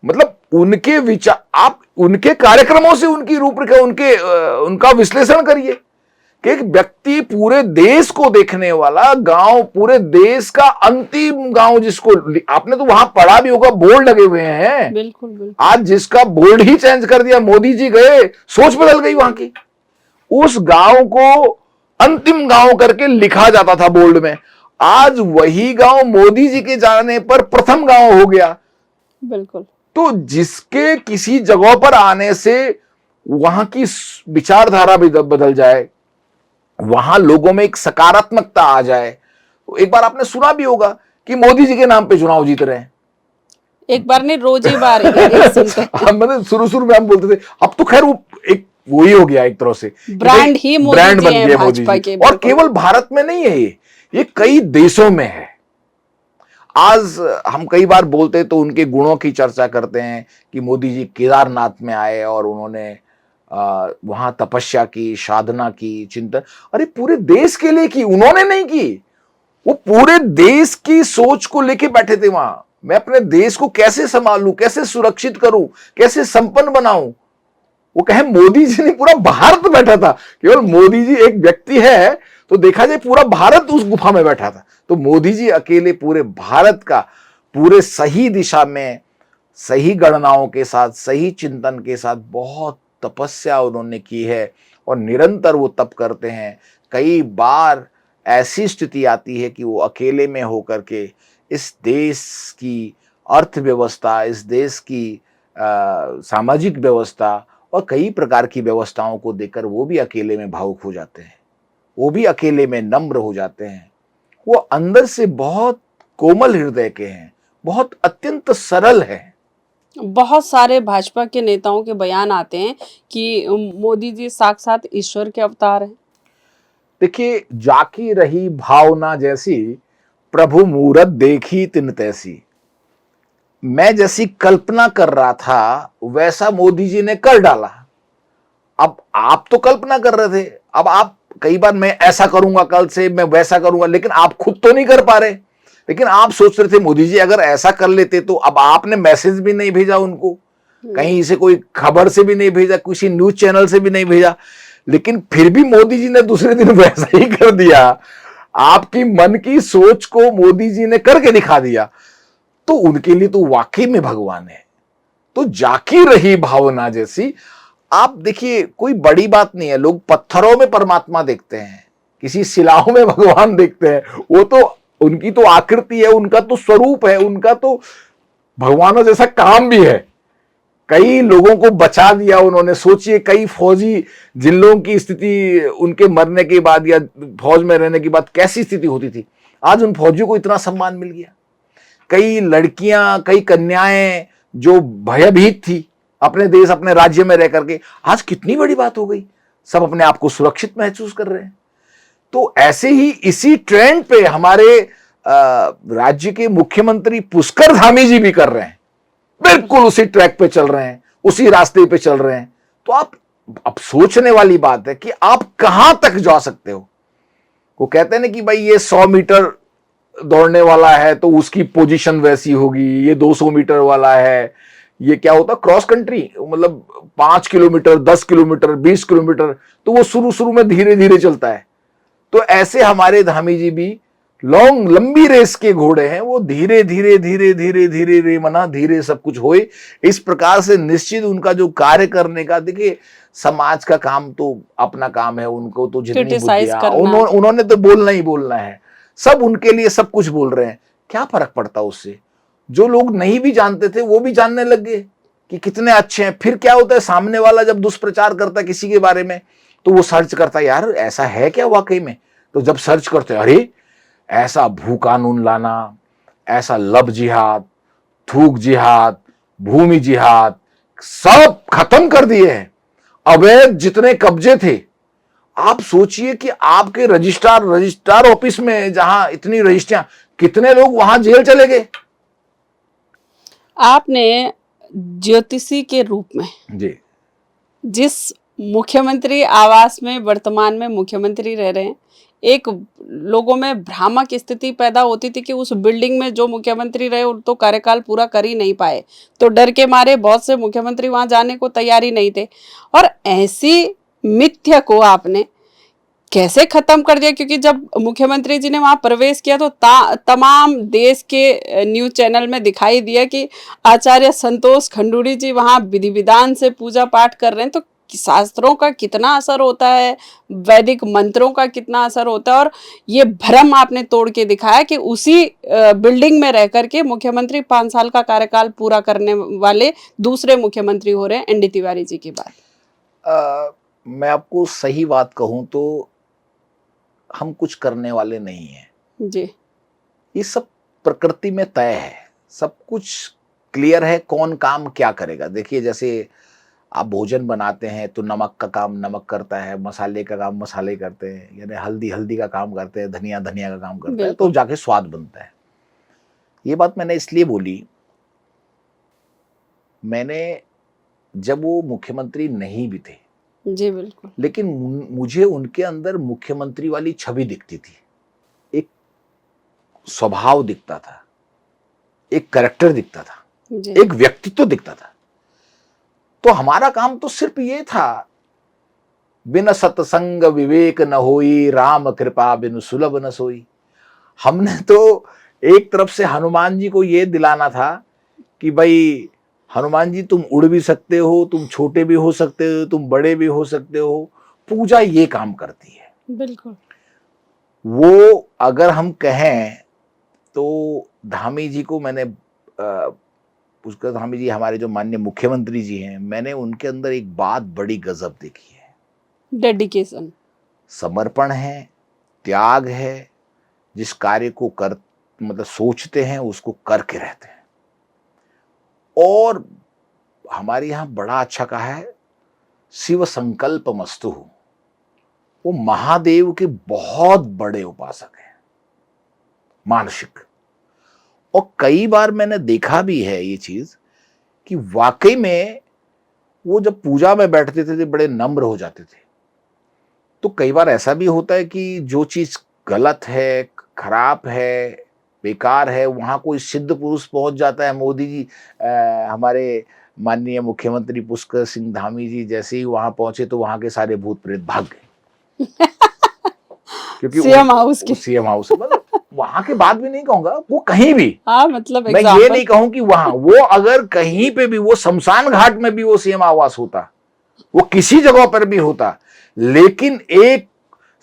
मतलब उनके विचार, आप उनके कार्यक्रमों से उनकी रूपरेखा, उनका विश्लेषण करिए कि एक व्यक्ति पूरे देश को देखने वाला गांव, पूरे देश का अंतिम गांव, जिसको आपने तो वहां पढ़ा भी होगा, बोर्ड लगे हुए हैं। बिल्कुल बिल्कुल। आज जिसका बोर्ड ही चेंज कर दिया, मोदी जी गए, सोच बदल गई वहां की। उस गांव को अंतिम गांव करके लिखा जाता था बोर्ड में, आज वही गांव मोदी जी के जाने पर प्रथम गांव हो गया। बिल्कुल। तो जिसके किसी जगह पर आने से वहां की विचारधारा भी बदल जाए, वहां लोगों में एक सकारात्मकता आ जाए। एक बार आपने सुना भी होगा कि मोदी जी के नाम पे चुनाव जीत रहे हैं। एक बार नहीं, रोज ही बार मतलब शुरू में हम बोलते थे, अब तो खैर वो एक वही हो गया, एक तरह से ब्रांड ही ब्रांड बन गया मोदी भाजपा जी। के। और केवल भारत में नहीं है, ये कई देशों में है। आज हम कई बार बोलते तो उनके गुणों की चर्चा करते हैं कि मोदी जी केदारनाथ में आए और उन्होंने वहां तपस्या की, साधना की, चिंतन, अरे पूरे देश के लिए की, उन्होंने नहीं की, वो पूरे देश की सोच को लेके बैठे थे वहां। मैं अपने देश को कैसे संभालूं, कैसे सुरक्षित करूं, कैसे संपन्न बनाऊं। वो कहे मोदी जी ने, पूरा भारत बैठा था, केवल मोदी जी एक व्यक्ति है तो देखा जाए पूरा भारत उस गुफा में बैठा था। तो मोदी जी अकेले पूरे भारत का, पूरे सही दिशा में, सही गणनाओं के साथ, सही चिंतन के साथ बहुत तपस्या उन्होंने की है और निरंतर वो तप करते हैं। कई बार ऐसी स्थिति आती है कि वो अकेले में होकर के इस देश की अर्थव्यवस्था, इस देश की सामाजिक व्यवस्था और कई प्रकार की व्यवस्थाओं को देखकर वो भी अकेले में भावुक हो जाते हैं, वो भी अकेले में नम्र हो जाते हैं। वो अंदर से बहुत कोमल हृदय के हैं, बहुत अत्यंत सरल हैं। बहुत सारे भाजपा के नेताओं के बयान आते हैं कि मोदी जी साक्षात ईश्वर के अवतार हैं। देखिए, जाकी रही भावना जैसी, प्रभु मूरत देखी तिन तैसी। मैं जैसी कल्पना कर रहा था वैसा मोदी जी ने कर डाला। अब आप तो कल्पना कर रहे थे, अब आप कई बार मैं ऐसा करूंगा कल से, मैं वैसा करूंगा, लेकिन आप खुद तो नहीं कर पा रहे। लेकिन आप सोच रहे थे मोदी जी अगर ऐसा कर लेते तो। अब आपने मैसेज भी नहीं भेजा उनको, कहीं से कोई खबर से भी नहीं भेजा, किसी न्यूज चैनल से भी नहीं भेजा, लेकिन फिर भी मोदी जी ने दूसरे दिन वैसा ही कर दिया। आपकी मन की सोच को मोदी जी ने करके दिखा दिया। तो उनके लिए तो वाकई में भगवान है। तो जाकी रही भावना जैसी, आप देखिए कोई बड़ी बात नहीं है। लोग पत्थरों में परमात्मा देखते हैं, किसी शिलाओं में भगवान देखते हैं, वो तो उनकी तो आकृति है, उनका तो स्वरूप है, उनका तो भगवानों जैसा काम भी है। कई लोगों को बचा दिया उन्होंने। सोचिए कई फौजी, जिन लोगों की स्थिति उनके मरने के बाद या फौज में रहने के बाद कैसी स्थिति होती थी, आज उन फौजियों को इतना सम्मान मिल गया। कई लड़कियां, कई कन्याएं जो भयभीत थी अपने देश, अपने राज्य में रह करके, आज कितनी बड़ी बात हो गई, सब अपने आप को सुरक्षित महसूस कर रहे हैं। तो ऐसे ही इसी ट्रेंड पे हमारे राज्य के मुख्यमंत्री पुष्कर धामी जी भी कर रहे हैं, बिल्कुल उसी ट्रैक पे चल रहे हैं, उसी रास्ते पे चल रहे हैं। तो आप अब सोचने वाली बात है कि आप कहां तक जा सकते हो। वो कहते हैं ना कि भाई ये 100 मीटर दौड़ने वाला है तो उसकी पोजीशन वैसी होगी, ये 200 मीटर वाला है, ये क्या होता क्रॉस कंट्री, मतलब 5 किलोमीटर, 10 किलोमीटर, 20 किलोमीटर, तो वो शुरू में धीरे धीरे चलता है। तो ऐसे हमारे धामी जी भी लंबी रेस के घोड़े हैं, वो धीरे धीरे धीरे धीरे धीरे रे मना धीरे सब कुछ होए। इस प्रकार से निश्चित उनका जो कार्य करने का, देखिए समाज का काम तो अपना काम है, उनको तो जितनी क्रिटिसाइज बुद्धियां करना। उन्होंने तो बोलना ही बोलना है, सब उनके लिए सब कुछ बोल रहे हैं, क्या फर्क पड़ता उससे। जो लोग नहीं भी जानते थे वो भी जानने लग गए कि कितने अच्छे हैं। फिर क्या होता है, सामने वाला जब दुष्प्रचार करता है किसी के बारे में तो वो सर्च करता है, यार ऐसा है क्या वाकई में। तो जब सर्च करते हैं, अरे ऐसा भू कानून लाना, ऐसा लब जिहाद, थूक जिहाद, भूमि जिहाद सब खत्म कर दिए हैं। अवैध जितने कब्जे थे, आप सोचिए कि आपके रजिस्ट्रार ऑफिस में जहां इतनी रजिस्ट्रियां, कितने लोग वहां जेल चले गए। आपने ज्योतिषी के रूप में जी, जिस मुख्यमंत्री आवास में वर्तमान में मुख्यमंत्री रह रहे हैं, एक लोगों में भ्रामक स्थिति पैदा होती थी कि उस बिल्डिंग में जो मुख्यमंत्री रहे वो तो कार्यकाल पूरा कर ही नहीं पाए, तो डर के मारे बहुत से मुख्यमंत्री वहां जाने को तैयार ही नहीं थे। और ऐसी मिथ्या को आपने कैसे खत्म कर दिया? क्योंकि जब मुख्यमंत्री जी ने वहां प्रवेश किया तो तमाम देश के न्यूज चैनल में दिखाई दिया कि आचार्य संतोष खंडूड़ी जी वहां विधि विधान से पूजा पाठ कर रहे हैं। तो शास्त्रों का कितना असर होता है, वैदिक मंत्रों का कितना असर होता है, और ये भ्रम आपने तोड़ के दिखाया कि उसी बिल्डिंग में रह करके मुख्यमंत्री 5 साल का कार्यकाल पूरा करने वाले दूसरे मुख्यमंत्री हो रहे हैं एनडी तिवारी जी की बात। मैं आपको सही बात कहूं तो हम कुछ करने वाले नहीं हैं जी। ये सब प्रकृति में तय है, सब कुछ क्लियर है कौन काम क्या करेगा। देखिए जैसे आप भोजन बनाते हैं तो नमक का काम नमक करता है, मसाले का काम मसाले करते हैं, यानी हल्दी हल्दी का काम करते हैं, धनिया धनिया का काम करता है, तो जाके स्वाद बनता है। ये बात मैंने इसलिए बोली, मैंने जब वो मुख्यमंत्री नहीं भी थे, जी बिल्कुल, लेकिन मुझे उनके अंदर मुख्यमंत्री वाली छवि दिखती थी, एक स्वभाव दिखता था, एक कैरेक्टर दिखता था, एक व्यक्तित्व दिखता था। तो हमारा काम तो सिर्फ ये था, बिन सत्संग विवेक न होई, राम कृपा बिन सुलभ न सोई। हमने तो एक तरफ से हनुमान जी को ये दिलाना था कि भाई हनुमान जी तुम उड़ भी सकते हो, तुम छोटे भी हो सकते हो, तुम बड़े भी हो सकते हो, पूजा ये काम करती है। बिल्कुल। वो अगर हम कहें तो धामी जी को मैंने पुष्कर धामी जी हमारे जो माननीय मुख्यमंत्री जी हैं, मैंने उनके अंदर एक बात बड़ी गजब देखी है, डेडिकेशन, समर्पण है, त्याग है, जिस कार्य को कर मतलब सोचते हैं उसको करके रहते हैं। और हमारे यहाँ बड़ा अच्छा कहा है, शिव संकल्प मस्तु। वो महादेव के बहुत बड़े उपासक हैं, मानसिक। और कई बार मैंने देखा भी है ये चीज कि वाकई में वो जब पूजा में बैठते थे तो बड़े नम्र हो जाते थे। तो कई बार ऐसा भी होता है कि जो चीज गलत है, खराब है, बेकार है, वहां कोई सिद्ध पुरुष पहुंच जाता है। मोदी जी हमारे माननीय मुख्यमंत्री पुष्कर सिंह धामी जी जैसे ही वहां पहुंचे तो वहां के सारे भूत प्रेत भाग गए। क्योंकि सीएम हाउस मतलब वहां के बात भी नहीं कहूंगा, वो कहीं भी, हाँ मतलब मैं ये नहीं कहूं कि वहां, वो अगर कहीं पे भी, वो शमशान घाट में भी वो सीएम आवास होता, वो किसी जगह पर भी होता, लेकिन एक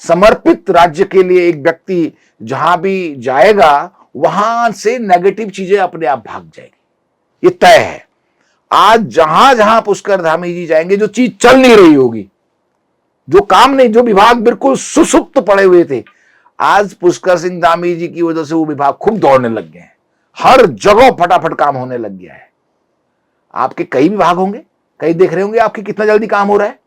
समर्पित राज्य के लिए एक व्यक्ति जहां भी जाएगा वहां से नेगेटिव चीजें अपने आप भाग जाएगी, ये तय है। आज जहां जहां पुष्कर धामी जी जाएंगे, जो चीज चल नहीं रही होगी, जो काम नहीं, जो विभाग बिल्कुल सुसुप्त पड़े हुए थे, आज पुष्कर सिंह धामी जी की वजह से वो विभाग खूब दौड़ने लग गए हैं, हर जगह फटाफट काम होने लग गया है। आपके कई विभाग होंगे, कई देख रहे होंगे आपके कितना जल्दी काम हो रहा है।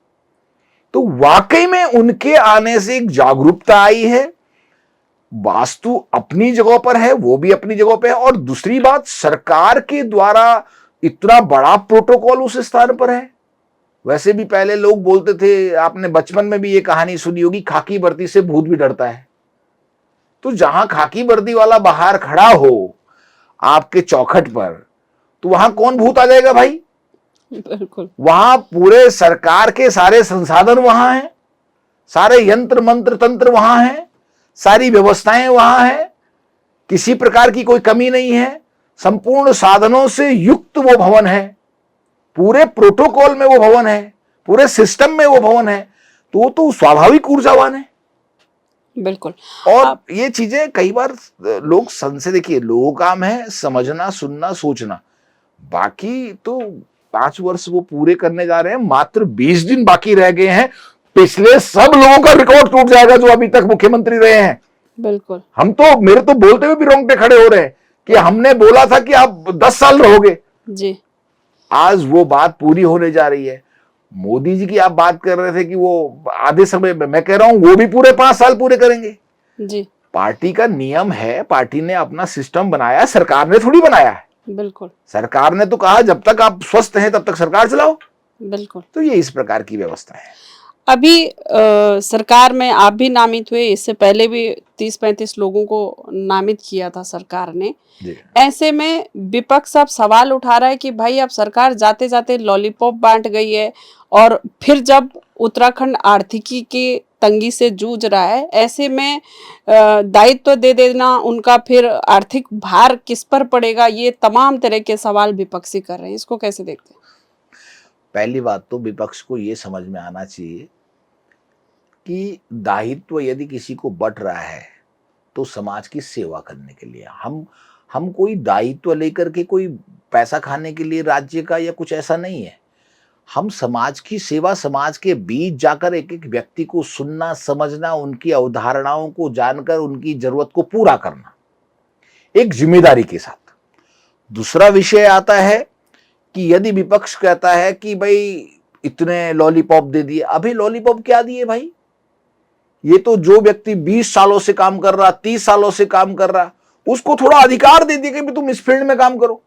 तो वाकई में उनके आने से एक जागरूकता आई है, वास्तु अपनी जगह पर है, वो भी अपनी जगह पे है, और दूसरी बात सरकार के द्वारा इतना बड़ा प्रोटोकॉल उस स्थान पर है। वैसे भी पहले लोग बोलते थे, आपने बचपन में भी ये कहानी सुनी होगी, खाकी वर्दी से भूत भी डरता है। तो जहां खाकी वर्दी वाला बाहर खड़ा हो आपके चौखट पर, तो वहां कौन भूत आ जाएगा भाई? बिल्कुल। वहां पूरे सरकार के सारे संसाधन वहां हैं, सारे यंत्र मंत्र तंत्र वहां हैं, सारी व्यवस्थाएं वहां हैं, किसी प्रकार की कोई कमी नहीं है, संपूर्ण साधनों से युक्त वो भवन है, पूरे प्रोटोकॉल में वो भवन है, पूरे सिस्टम में वो भवन है, तो वो तो स्वाभाविक ऊर्जावान है। बिल्कुल। और आप ये चीजें कई बार लोग संशय, देखिए लोगों का काम है समझना, सुनना, सोचना, बाकी तो 5 वर्ष वो पूरे करने जा रहे हैं, मात्र 20 दिन बाकी रह गए हैं, पिछले सब लोगों का रिकॉर्ड टूट जाएगा जो अभी तक मुख्यमंत्री रहे हैं। बिल्कुल। हम तो, मेरे तो बोलते हुए भी रोंगटे खड़े हो रहे हैं कि हमने बोला था कि आप 10 साल रहोगे, जी। आज वो बात पूरी होने जा रही है। मोदी जी की आप बात कर रहे थे कि वो आधे समय में, मैं कह रहा हूं वो भी पूरे 5 साल पूरे करेंगे। जी। पार्टी का नियम है, पार्टी ने अपना सिस्टम बनाया है, सरकार ने थोड़ी बनाया है। बिल्कुल। सरकार ने तो कहा जब तक आप स्वस्थ हैं तब तक सरकार चलाओ, बिल्कुल। तो ये इस प्रकार की व्यवस्था है। अभी सरकार में आप भी नामित हुए, इससे पहले भी 30-35 लोगों को नामित किया था सरकार ने। जी। ऐसे में विपक्ष अब सवाल उठा रहा है कि भाई अब सरकार जाते जाते लॉलीपॉप बांट गई है, और फिर जब उत्तराखंड आर्थिकी की तंगी से जूझ रहा है, ऐसे में दायित्व दे देना उनका, फिर आर्थिक भार किस पर पड़ेगा, ये तमाम तरह के सवाल विपक्षी कर रहे हैं। इसको कैसे देखते हैं? पहली बात तो विपक्ष को ये समझ में आना चाहिए कि दायित्व यदि किसी को बट रहा है तो समाज की सेवा करने के लिए। हम कोई दायित्व लेकर के कोई पैसा खाने के लिए राज्य का या कुछ ऐसा नहीं है। हम समाज की सेवा, समाज के बीच जाकर एक एक व्यक्ति को सुनना, समझना, उनकी अवधारणाओं को जानकर उनकी जरूरत को पूरा करना, एक जिम्मेदारी के साथ। दूसरा विषय आता है कि यदि विपक्ष कहता है कि भाई इतने लॉलीपॉप दे दिए, अभी लॉलीपॉप क्या दिए भाई? ये तो जो व्यक्ति 20 सालों से काम कर रहा, 30 सालों से काम कर रहा, उसको थोड़ा अधिकार दे दिए कि तुम इस फील्ड में काम करो।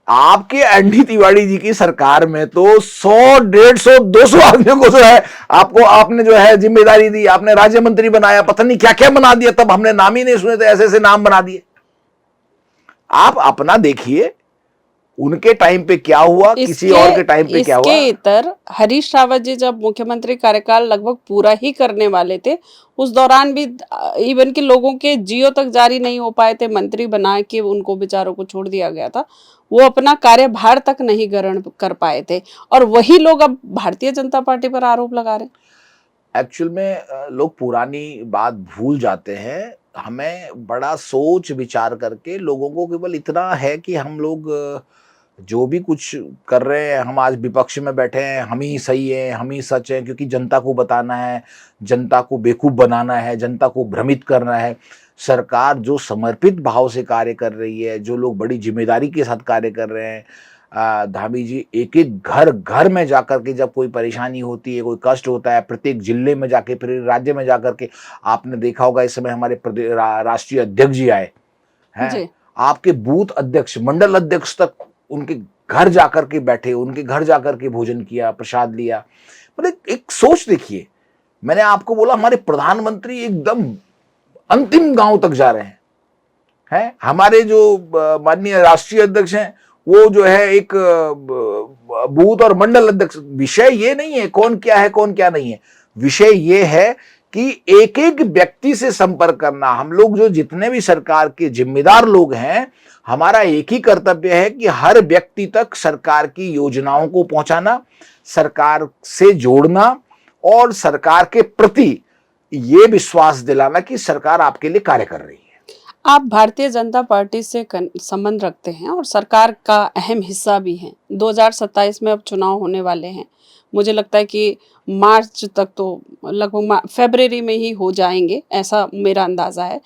आपके एनडी तिवारी जी की सरकार में तो 100, 150, 200 आदमियों को जो है आपको, आपने जो है जिम्मेदारी दी, आपने राज्य मंत्री बनाया, पता नहीं क्या क्या बना दिया, तब हमने नाम ही नहीं सुने थे, ऐसे ऐसे नाम बना दिए। आप अपना देखिए, उनके टाइम पे क्या हुआ, किसी और के टाइम पे क्या हुआ। इसके इतर हरीश रावत जी जब मुख्यमंत्री कार्यकाल लगभग पूरा ही करने वाले थे, उस दौरान भी इवन के लोगों के जियो तक जारी नहीं हो पाए थे, मंत्री बना के उनको बेचारों को छोड़ दिया गया था, वो अपना कार्यभार तक नहीं ग्रहण कर पाए थे, और वही लोग अब भारतीय जनता पार्टी पर आरोप लगा रहे हैं। एक्चुअल में लोग पुरानी बात भूल जाते हैं। हमें बड़ा सोच विचार करके, लोगों को केवल इतना है कि हम लोग जो भी कुछ कर रहे हैं, हम आज विपक्ष में बैठे हैं, हम ही सही हैं, हम ही सच हैं, क्योंकि जनता को बताना है, जनता को बेवकूफ बनाना है, जनता को भ्रमित करना है। सरकार जो समर्पित भाव से कार्य कर रही है, जो लोग बड़ी जिम्मेदारी के साथ कार्य कर रहे हैं, धामी जी एक एक घर घर में जाकर के जब कोई परेशानी होती है, कोई कष्ट होता है, प्रत्येक जिले में जाके, फिर राज्य में जाकर के, आपने देखा होगा इस समय हमारे राष्ट्रीय अध्यक्ष जी आए हैं, आपके बूथ अध्यक्ष, मंडल अध्यक्ष तक उनके घर जाकर के बैठे, उनके घर जाकर के भोजन किया, प्रसाद लिया। मतलब एक सोच देखिए, मैंने आपको बोला हमारे प्रधानमंत्री एकदम अंतिम गांव तक जा रहे हैं। हमारे जो माननीय राष्ट्रीय अध्यक्ष हैं, वो जो है एक बूथ और मंडल अध्यक्ष। विषय ये नहीं है कौन क्या है, कौन क्या नहीं है, विषय ये है कि एक एक व्यक्ति से संपर्क करना। हम लोग जो जितने भी सरकार के जिम्मेदार लोग हैं, हमारा एक ही कर्तव्य है कि हर व्यक्ति तक सरकार की योजनाओं को पहुंचाना, सरकार से जोड़ना, और सरकार के प्रति ये विश्वास दिलाना कि सरकार आपके लिए कार्य कर रही है। आप भारतीय जनता पार्टी से संबंध रखते हैं और सरकार का अहम हिस्सा भी हैं। 2027 में अब चुनाव होने वाले हैं, मुझे लगता है कि मार्च तक तो लगभग फरवरी में ही हो जाएंगे, ऐसा मेरा अंदाजा है।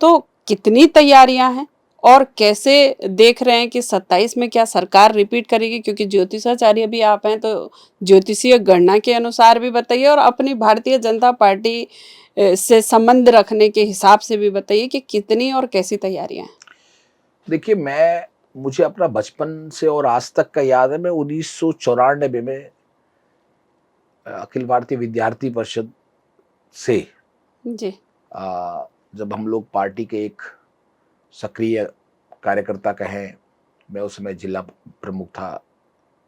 तो कितनी तैयारियां हैं और कैसे देख रहे हैं कि 27 में क्या सरकार रिपीट करेगी? क्योंकि ज्योतिषाचार्य भी आप हैं, तो ज्योतिषीय गणना के अनुसार भी बताइए, और अपनी भारतीय जनता पार्टी से संबंध रखने के हिसाब से भी बताइए कि कितनी और कैसी तैयारियां हैं। देखिए, मुझे अपना बचपन से और आज तक का याद है, मैं 1994 में अखिल भारतीय विद्यार्थी परिषद से जी। जब हम लोग पार्टी के एक सक्रिय कार्यकर्ता कहें, मैं उस समय जिला प्रमुख था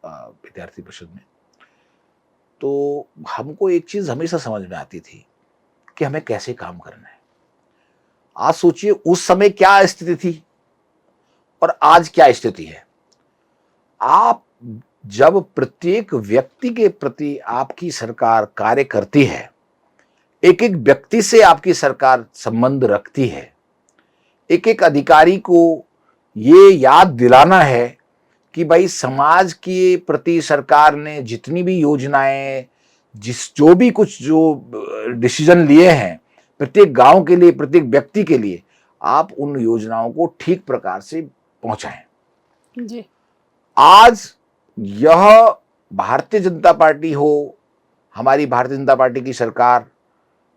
विद्यार्थी परिषद में, तो हमको एक चीज हमेशा समझ में आती थी कि हमें कैसे काम करना है। आज सोचिए उस समय क्या स्थिति थी और आज क्या स्थिति है। आप जब प्रत्येक व्यक्ति के प्रति आपकी सरकार कार्य करती है, एक एक व्यक्ति से आपकी सरकार संबंध रखती है, एक एक अधिकारी को ये याद दिलाना है कि भाई समाज के प्रति सरकार ने जितनी भी योजनाएं, जो भी कुछ जो डिसीजन लिए हैं प्रत्येक गांव के लिए, प्रत्येक व्यक्ति के लिए, आप उन योजनाओं को ठीक प्रकार से पहुंचाएं। जी। आज यह भारतीय जनता पार्टी हो, हमारी भारतीय जनता पार्टी की सरकार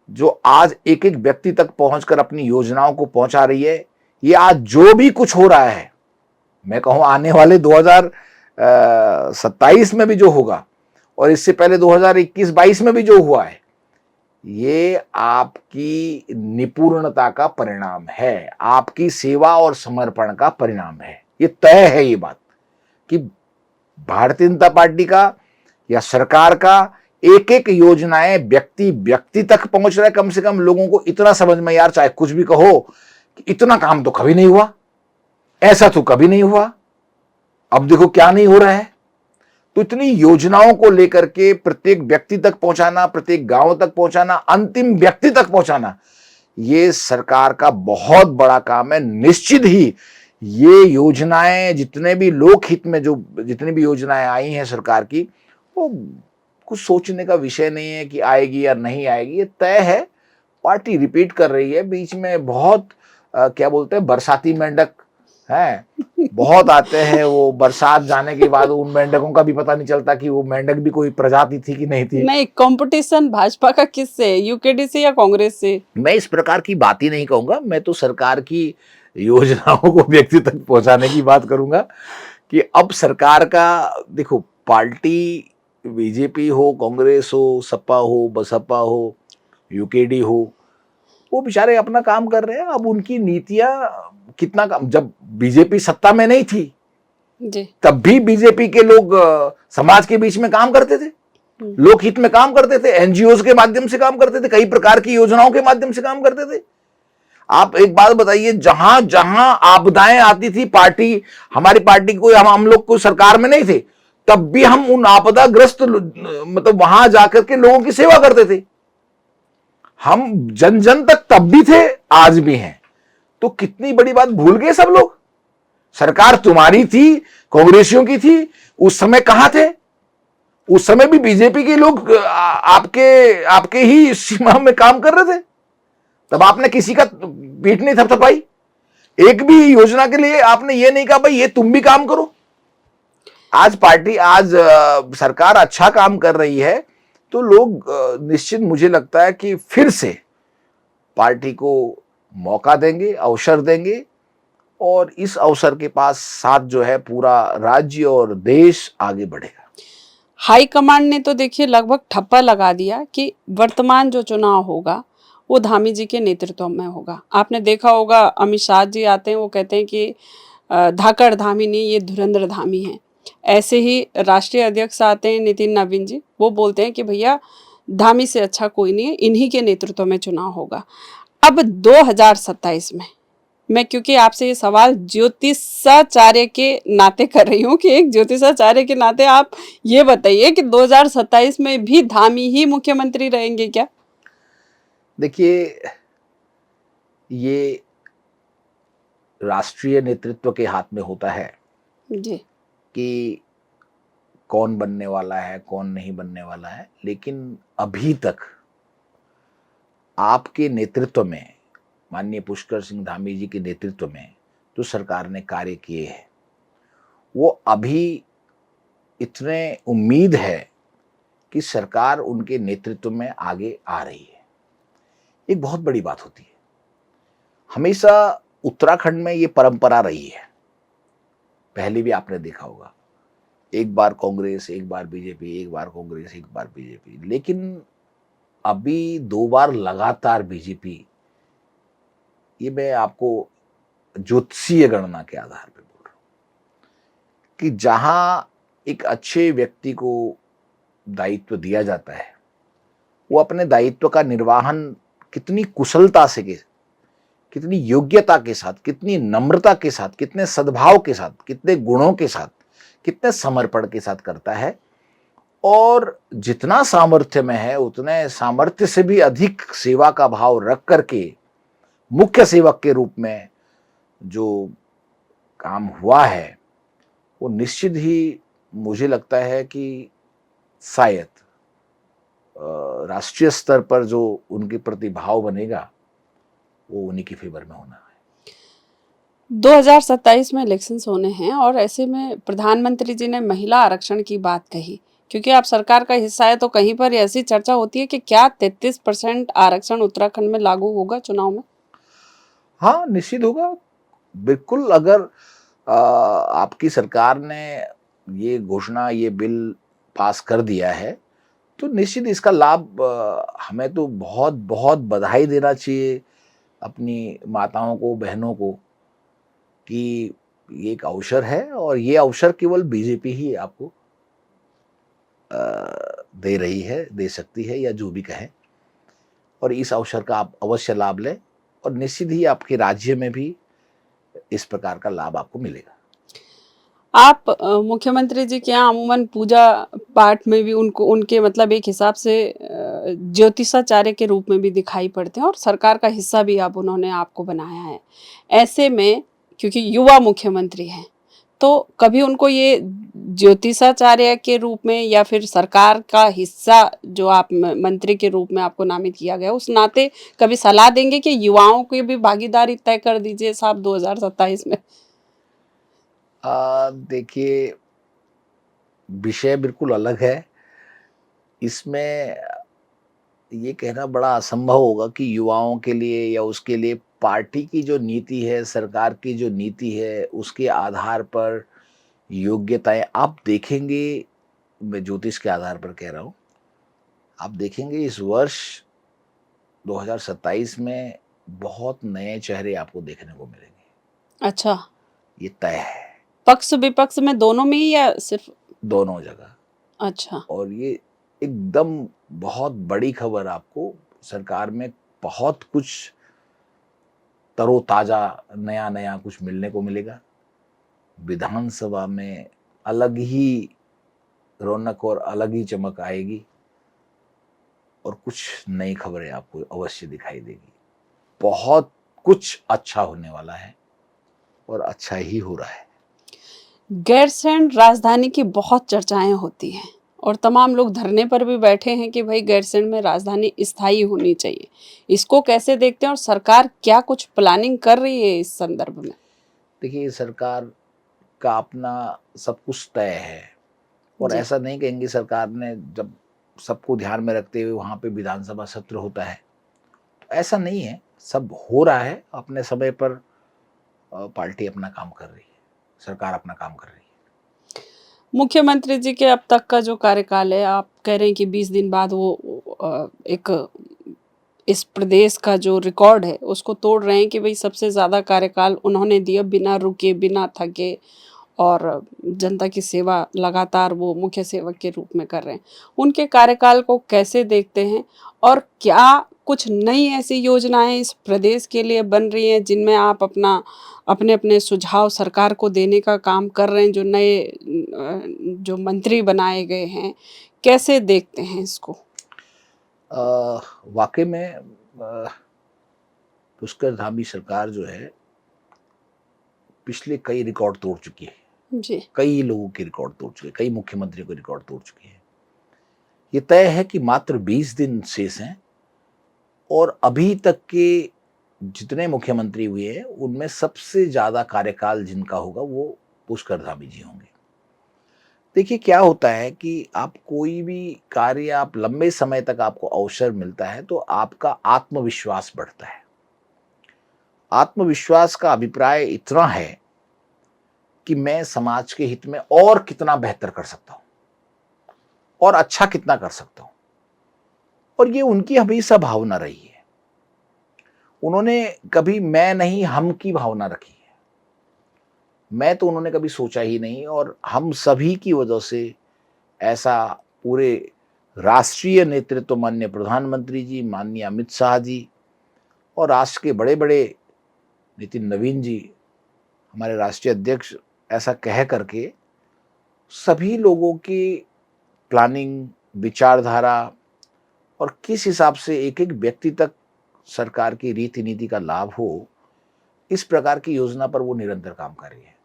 जो आज एक एक व्यक्ति तक पहुंचकर अपनी योजनाओं को पहुंचा रही है, ये आज जो भी कुछ हो रहा है, मैं कहूं आने वाले 2027 में भी जो होगा और इससे पहले 2021-22 में भी जो हुआ है, ये आपकी निपुणता का परिणाम है, आपकी सेवा और समर्पण का परिणाम है। ये तय है ये बात कि भारतीय जनता पार्टी का या सरकार का एक एक योजनाएं व्यक्ति व्यक्ति तक पहुंच रहा है। कम से कम लोगों को इतना समझ में, यार चाहे कुछ भी कहो, कि इतना काम तो कभी नहीं हुआ, ऐसा तो कभी नहीं हुआ, अब देखो क्या नहीं हो रहा है। तो इतनी योजनाओं को लेकर के प्रत्येक व्यक्ति तक पहुंचाना, प्रत्येक गांव तक पहुंचाना, अंतिम व्यक्ति तक पहुंचाना, ये सरकार का बहुत बड़ा काम है। निश्चित ही ये योजनाएं जितने भी लोक हित में जो जितनी भी योजनाएं आई हैं सरकार की, वो कुछ सोचने का विषय नहीं है कि आएगी या नहीं आएगी, ये तय है। पार्टी रिपीट कर रही है। बीच में बहुत क्या बोलते हैं, बरसाती मेंढक हैं, बहुत आते हैं। वो बरसात जाने के बाद उन मेंढकों का भी पता नहीं चलता कि वो मेंढक भी कोई प्रजाति थी कि नहीं थी। नहीं, कंपटीशन भाजपा का किससे है, यूकेडी से या कांग्रेस से? मैं इस प्रकार की बात ही नहीं कहूंगा, मैं तो सरकार की योजनाओं को व्यक्ति तक पहुंचाने की बात करूंगा कि अब सरकार का देखो, पार्टी बीजेपी हो, कांग्रेस हो, सपा हो, बसपा हो, यूकेडी हो, वो बेचारे अपना काम कर रहे हैं। अब उनकी नीतियां कितना काम, जब बीजेपी सत्ता में नहीं थी जी। तब भी बीजेपी के लोग समाज के बीच में काम करते थे, लोकहित में काम करते थे, एनजीओ के माध्यम से काम करते थे, कई प्रकार की योजनाओं के माध्यम से काम करते थे। आप एक बात बताइए, जहां जहां आपदाएं आती थी, पार्टी, हमारी पार्टी को, हम लोग को सरकार में नहीं थे, तब भी हम उन आपदाग्रस्त मतलब वहां जाकर के लोगों की सेवा करते थे। हम जन जन तक तब भी थे, आज भी हैं। तो कितनी बड़ी बात, भूल गए सब लोग। सरकार तुम्हारी थी, कांग्रेसियों की थी, उस समय कहां थे? उस समय भी बीजेपी के लोग आपके ही सीमा में काम कर रहे थे। तब आपने किसी का पीठ नहीं थपथपाई, एक भी योजना के लिए आपने ये नहीं कहा भाई ये तुम भी काम करो। आज पार्टी, आज सरकार अच्छा काम कर रही है, तो लोग निश्चित, मुझे लगता है कि फिर से पार्टी को मौका देंगे, अवसर देंगे, और इस अवसर के पास साथ जो है पूरा राज्य और देश आगे बढ़ेगा। हाईकमांड ने तो देखिए लगभग ठप्पा लगा दिया कि वर्तमान जो चुनाव होगा वो धामी जी के नेतृत्व में होगा। आपने देखा होगा, अमित शाह जी आते हैं, वो कहते हैं कि धाकड़ धामी नहीं, ये धुरंधर धामी है। ऐसे ही राष्ट्रीय अध्यक्ष आते हैं नितिन नवीन जी, वो बोलते हैं कि भैया धामी से अच्छा कोई नहीं है, इन्हीं के नेतृत्व में चुनाव होगा। अब 2027 में मैं, क्योंकि आपसे ये सवाल ज्योतिषाचार्य के नाते कर रही हूँ कि एक ज्योतिषाचार्य के नाते आप ये बताइए कि 2027 में भी धामी ही मुख्यमंत्री रहेंगे क्या? देखिए, ये राष्ट्रीय नेतृत्व के हाथ में होता है जी। कि कौन बनने वाला है, कौन नहीं बनने वाला है। लेकिन अभी तक आपके नेतृत्व में, माननीय पुष्कर सिंह धामी जी के नेतृत्व में जो सरकार ने कार्य किए हैं, वो अभी इतने उम्मीद है कि सरकार उनके नेतृत्व में आगे आ रही है। एक बहुत बड़ी बात होती है। हमेशा उत्तराखंड में ये परंपरा रही है, पहले भी आपने देखा होगा, एक बार कांग्रेस, एक बार बीजेपी, एक बार कांग्रेस, एक बार बीजेपी। लेकिन अभी 2 बार लगातार बीजेपी, ये मैं आपको ज्योतिषीय गणना के आधार पर बोल रहा हूं कि जहां एक अच्छे व्यक्ति को दायित्व दिया जाता है, वो अपने दायित्व का निर्वहन कितनी कुशलता से कितनी योग्यता के साथ, कितनी नम्रता के साथ, कितने सद्भाव के साथ, कितने गुणों के साथ, कितने समर्पण के साथ करता है। और जितना सामर्थ्य में है उतने सामर्थ्य से भी अधिक सेवा का भाव रख करके मुख्य सेवक के रूप में जो काम हुआ है, वो निश्चित ही मुझे लगता है कि शायद राष्ट्रीय स्तर पर जो उनके प्रति भाव बनेगा वो उन्हीं के फेवर में होना है। 2027 में इलेक्शंस होने हैं और ऐसे में प्रधानमंत्री जी ने महिला आरक्षण की बात कही, क्योंकि आप सरकार का हिस्सा है, तो कहीं पर ऐसी चर्चा होती है कि क्या 33% आरक्षण उत्तराखंड में लागू होगा चुनाव में? हाँ, निश्चित होगा। बिल्कुल, अगर आपकी सरकार ने ये घोषणा, ये बिल पास कर दिया है, तो निश्चित इसका लाभ हमें तो बहुत बहुत बधाई देना चाहिए अपनी माताओं को, बहनों को, कि ये एक अवसर है और ये अवसर केवल बीजेपी ही आपको दे रही है, दे सकती है, या जो भी कहें। और इस अवसर का आप अवश्य लाभ लें और निश्चित ही आपके राज्य में भी इस प्रकार का लाभ आपको मिलेगा। आप मुख्यमंत्री जी के यहाँ अमूमन पूजा पाठ में भी उनको उनके मतलब एक हिसाब से ज्योतिषाचार्य के रूप में भी दिखाई पड़ते हैं और सरकार का हिस्सा भी आप उन्होंने आपको बनाया है। ऐसे में क्योंकि युवा मुख्यमंत्री हैं, तो कभी उनको ये ज्योतिषाचार्य के रूप में या फिर सरकार का हिस्सा जो आप मंत्री के रूप में आपको नामित किया गया, उस नाते कभी सलाह देंगे कि युवाओं की भी भागीदारी तय कर दीजिए साहब 2027 में? देखिए, विषय बिल्कुल अलग है। इसमें ये कहना बड़ा असंभव होगा कि युवाओं के लिए या उसके लिए पार्टी की जो नीति है, सरकार की जो नीति है, उसके आधार पर योग्यताएं आप देखेंगे। मैं ज्योतिष के आधार पर कह रहा हूँ, आप देखेंगे इस वर्ष 2027 में बहुत नए चेहरे आपको देखने को मिलेंगे। अच्छा, ये तय है। पक्ष विपक्ष में दोनों में ही या सिर्फ? दोनों जगह। अच्छा। और ये एकदम बहुत बड़ी खबर, आपको सरकार में बहुत कुछ तरोताजा नया नया कुछ मिलने को मिलेगा। विधानसभा में अलग ही रौनक और अलग ही चमक आएगी और कुछ नई खबरें आपको अवश्य दिखाई देगी। बहुत कुछ अच्छा होने वाला है और अच्छा ही हो रहा है। गैरसैंण राजधानी की बहुत चर्चाएं होती हैं और तमाम लोग धरने पर भी बैठे हैं कि भाई गैरसैंण में राजधानी स्थायी होनी चाहिए। इसको कैसे देखते हैं और सरकार क्या कुछ प्लानिंग कर रही है इस संदर्भ में? देखिए, सरकार का अपना सब कुछ तय है और जी। ऐसा नहीं कहेंगे सरकार ने, जब सबको ध्यान में रखते हुए वहाँ पे विधानसभा सत्र होता है, तो ऐसा नहीं है। सब हो रहा है अपने समय पर। पार्टी अपना काम कर रही है, सरकार अपना काम कर रही है। मुख्यमंत्री जी के अब तक का जो कार्यकाल है, आप कह रहे हैं कि 20 दिन बाद वो एक इस प्रदेश का जो रिकॉर्ड है उसको तोड़ रहे हैं कि भाई सबसे ज़्यादा कार्यकाल उन्होंने दिया बिना रुके, बिना थके, और जनता की सेवा लगातार वो मुख्य सेवक के रूप में कर रहे हैं। उनके कार्यकाल को कैसे देखते हैं और क्या कुछ नई ऐसी योजनाएं इस प्रदेश के लिए बन रही हैं जिनमें आप अपने अपने सुझाव सरकार को देने का काम कर रहे हैं? जो नए जो मंत्री बनाए गए हैं, कैसे देखते हैं इसको? वाकई में पुष्कर धामी सरकार जो है पिछले कई रिकॉर्ड तोड़ चुकी है। जी। कई लोगों के रिकॉर्ड तोड़ चुकी है, कई मुख्यमंत्रियों के रिकॉर्ड तोड़ चुकी है। ये तय है कि मात्र 20 दिन शेष हैं और अभी तक के जितने मुख्यमंत्री हुए हैं उनमें सबसे ज्यादा कार्यकाल जिनका होगा वो पुष्कर धामी जी होंगे। देखिए, क्या होता है कि आप कोई भी कार्य, आप लंबे समय तक आपको अवसर मिलता है तो आपका आत्मविश्वास बढ़ता है। आत्मविश्वास का अभिप्राय इतना है कि मैं समाज के हित में और कितना बेहतर कर सकता हूं और अच्छा कितना कर सकता हूं। और ये उनकी हमेशा भावना रही है। उन्होंने कभी मैं नहीं हम की भावना रखी है। मैं तो उन्होंने कभी सोचा ही नहीं, और हम सभी की वजह से ऐसा पूरे राष्ट्रीय नेतृत्व, माननीय प्रधानमंत्री जी, माननीय अमित शाह जी और राष्ट्र के बड़े बड़े नितिन नवीन जी, हमारे राष्ट्रीय अध्यक्ष, ऐसा कह करके सभी लोगों की प्लानिंग, विचारधारा और किस हिसाब से एक-एक व्यक्ति तक सरकार की रीति नीति का लाभ हो, इस प्रकार की योजना पर वो निरंतर काम कर रही है।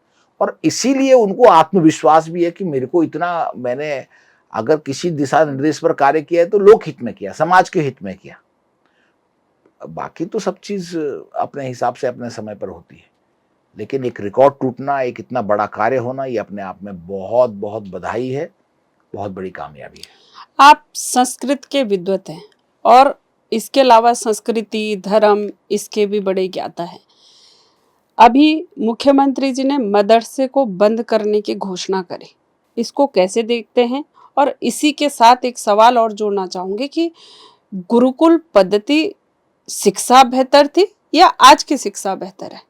और इसीलिए उनको आत्मविश्वास भी है कि मेरे को इतना, मैंने अगर किसी दिशा निर्देश पर कार्य किया है तो लोक हित में किया, समाज के हित में किया। बाकी तो सब चीज अपने हिसाब से अपने समय पर होती है, लेकिन एक रिकॉर्ड टूटना, एक इतना बड़ा कार्य होना, ये अपने आप में बहुत बहुत बधाई है, बहुत बड़ी कामयाबी है। आप संस्कृत के विद्वत हैं और इसके अलावा संस्कृति, धर्म इसके भी बड़े ज्ञाता हैं। अभी मुख्यमंत्री जी ने मदरसे को बंद करने की घोषणा करी। इसको कैसे देखते हैं? और इसी के साथ एक सवाल और जोड़ना चाहूंगी कि गुरुकुल पद्धति शिक्षा बेहतर थी या आज की शिक्षा बेहतर है?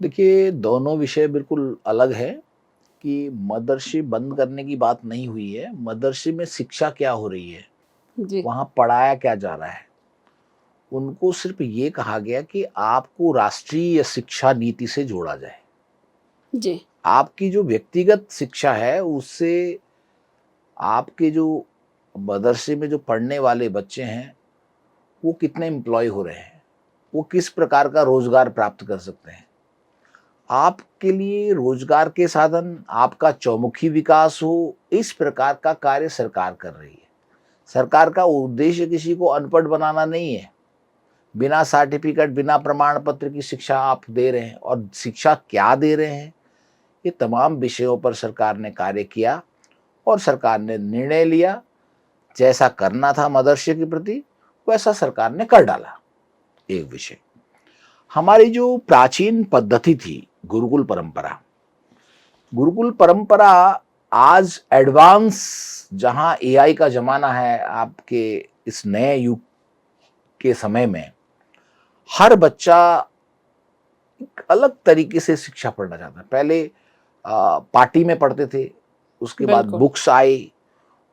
देखिए, दोनों विषय बिल्कुल अलग है कि मदरसे बंद करने की बात नहीं हुई है। मदरसे में शिक्षा क्या हो रही है, जी, वहाँ पढ़ाया क्या जा रहा है। उनको सिर्फ ये कहा गया कि आपको राष्ट्रीय शिक्षा नीति से जोड़ा जाए। जी, आपकी जो व्यक्तिगत शिक्षा है, उससे आपके जो मदरसे में जो पढ़ने वाले बच्चे हैं, वो कितने एम्प्लॉय हो रहे हैं, वो किस प्रकार का रोजगार प्राप्त कर सकते हैं। आपके लिए रोजगार के साधन, आपका चौमुखी विकास हो, इस प्रकार का कार्य सरकार कर रही है। सरकार का उद्देश्य किसी को अनपढ़ बनाना नहीं है। बिना सर्टिफिकेट, बिना प्रमाण पत्र की शिक्षा आप दे रहे हैं, और शिक्षा क्या दे रहे हैं, ये तमाम विषयों पर सरकार ने कार्य किया और सरकार ने निर्णय लिया। जैसा करना था मदरसे के प्रति, वैसा सरकार ने कर डाला। एक विषय, हमारी जो प्राचीन पद्धति थी गुरुकुल परंपरा, गुरुकुल परंपरा आज एडवांस, जहां एआई का जमाना है, आपके इस नए युग के समय में हर बच्चा एक अलग तरीके से शिक्षा पढ़ना चाहता है। पहले पार्टी में पढ़ते थे, उसके बाद बिल्कुल, बुक्स आई,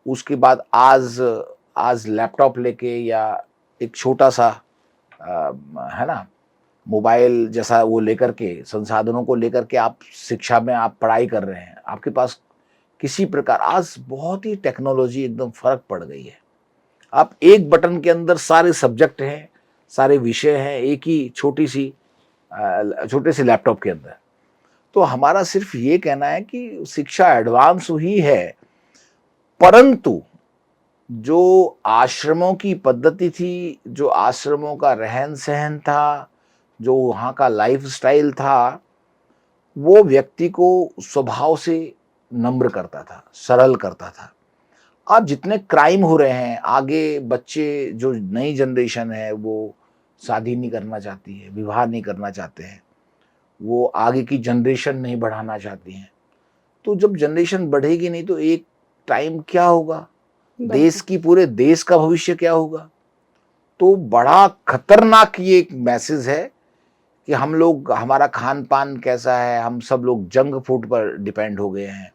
उसके बाद आज आज लैपटॉप लेके या एक छोटा सा है ना, मोबाइल जैसा वो लेकर के, संसाधनों को लेकर के आप शिक्षा में आप पढ़ाई कर रहे हैं। आपके पास किसी प्रकार आज बहुत ही टेक्नोलॉजी एकदम फर्क पड़ गई है। आप एक बटन के अंदर सारे सब्जेक्ट हैं, सारे विषय हैं, एक ही छोटे से लैपटॉप के अंदर। तो हमारा सिर्फ ये कहना है कि शिक्षा एडवांस हुई है, परंतु जो आश्रमों की पद्धति थी, जो आश्रमों का रहन सहन था, जो वहाँ का लाइफस्टाइल था, वो व्यक्ति को स्वभाव से नम्र करता था, सरल करता था। आज जितने क्राइम हो रहे हैं, आगे बच्चे, जो नई जनरेशन है, वो शादी नहीं करना चाहती है, विवाह नहीं करना चाहते हैं, वो आगे की जनरेशन नहीं बढ़ाना चाहती हैं। तो जब जनरेशन बढ़ेगी नहीं तो एक टाइम क्या होगा, देश बिल्कुल, की, पूरे देश का भविष्य क्या होगा। तो बड़ा खतरनाक ये एक मैसेज है कि हम लोग, हमारा खान पान कैसा है, हम सब लोग जंक फूड पर डिपेंड हो गए हैं।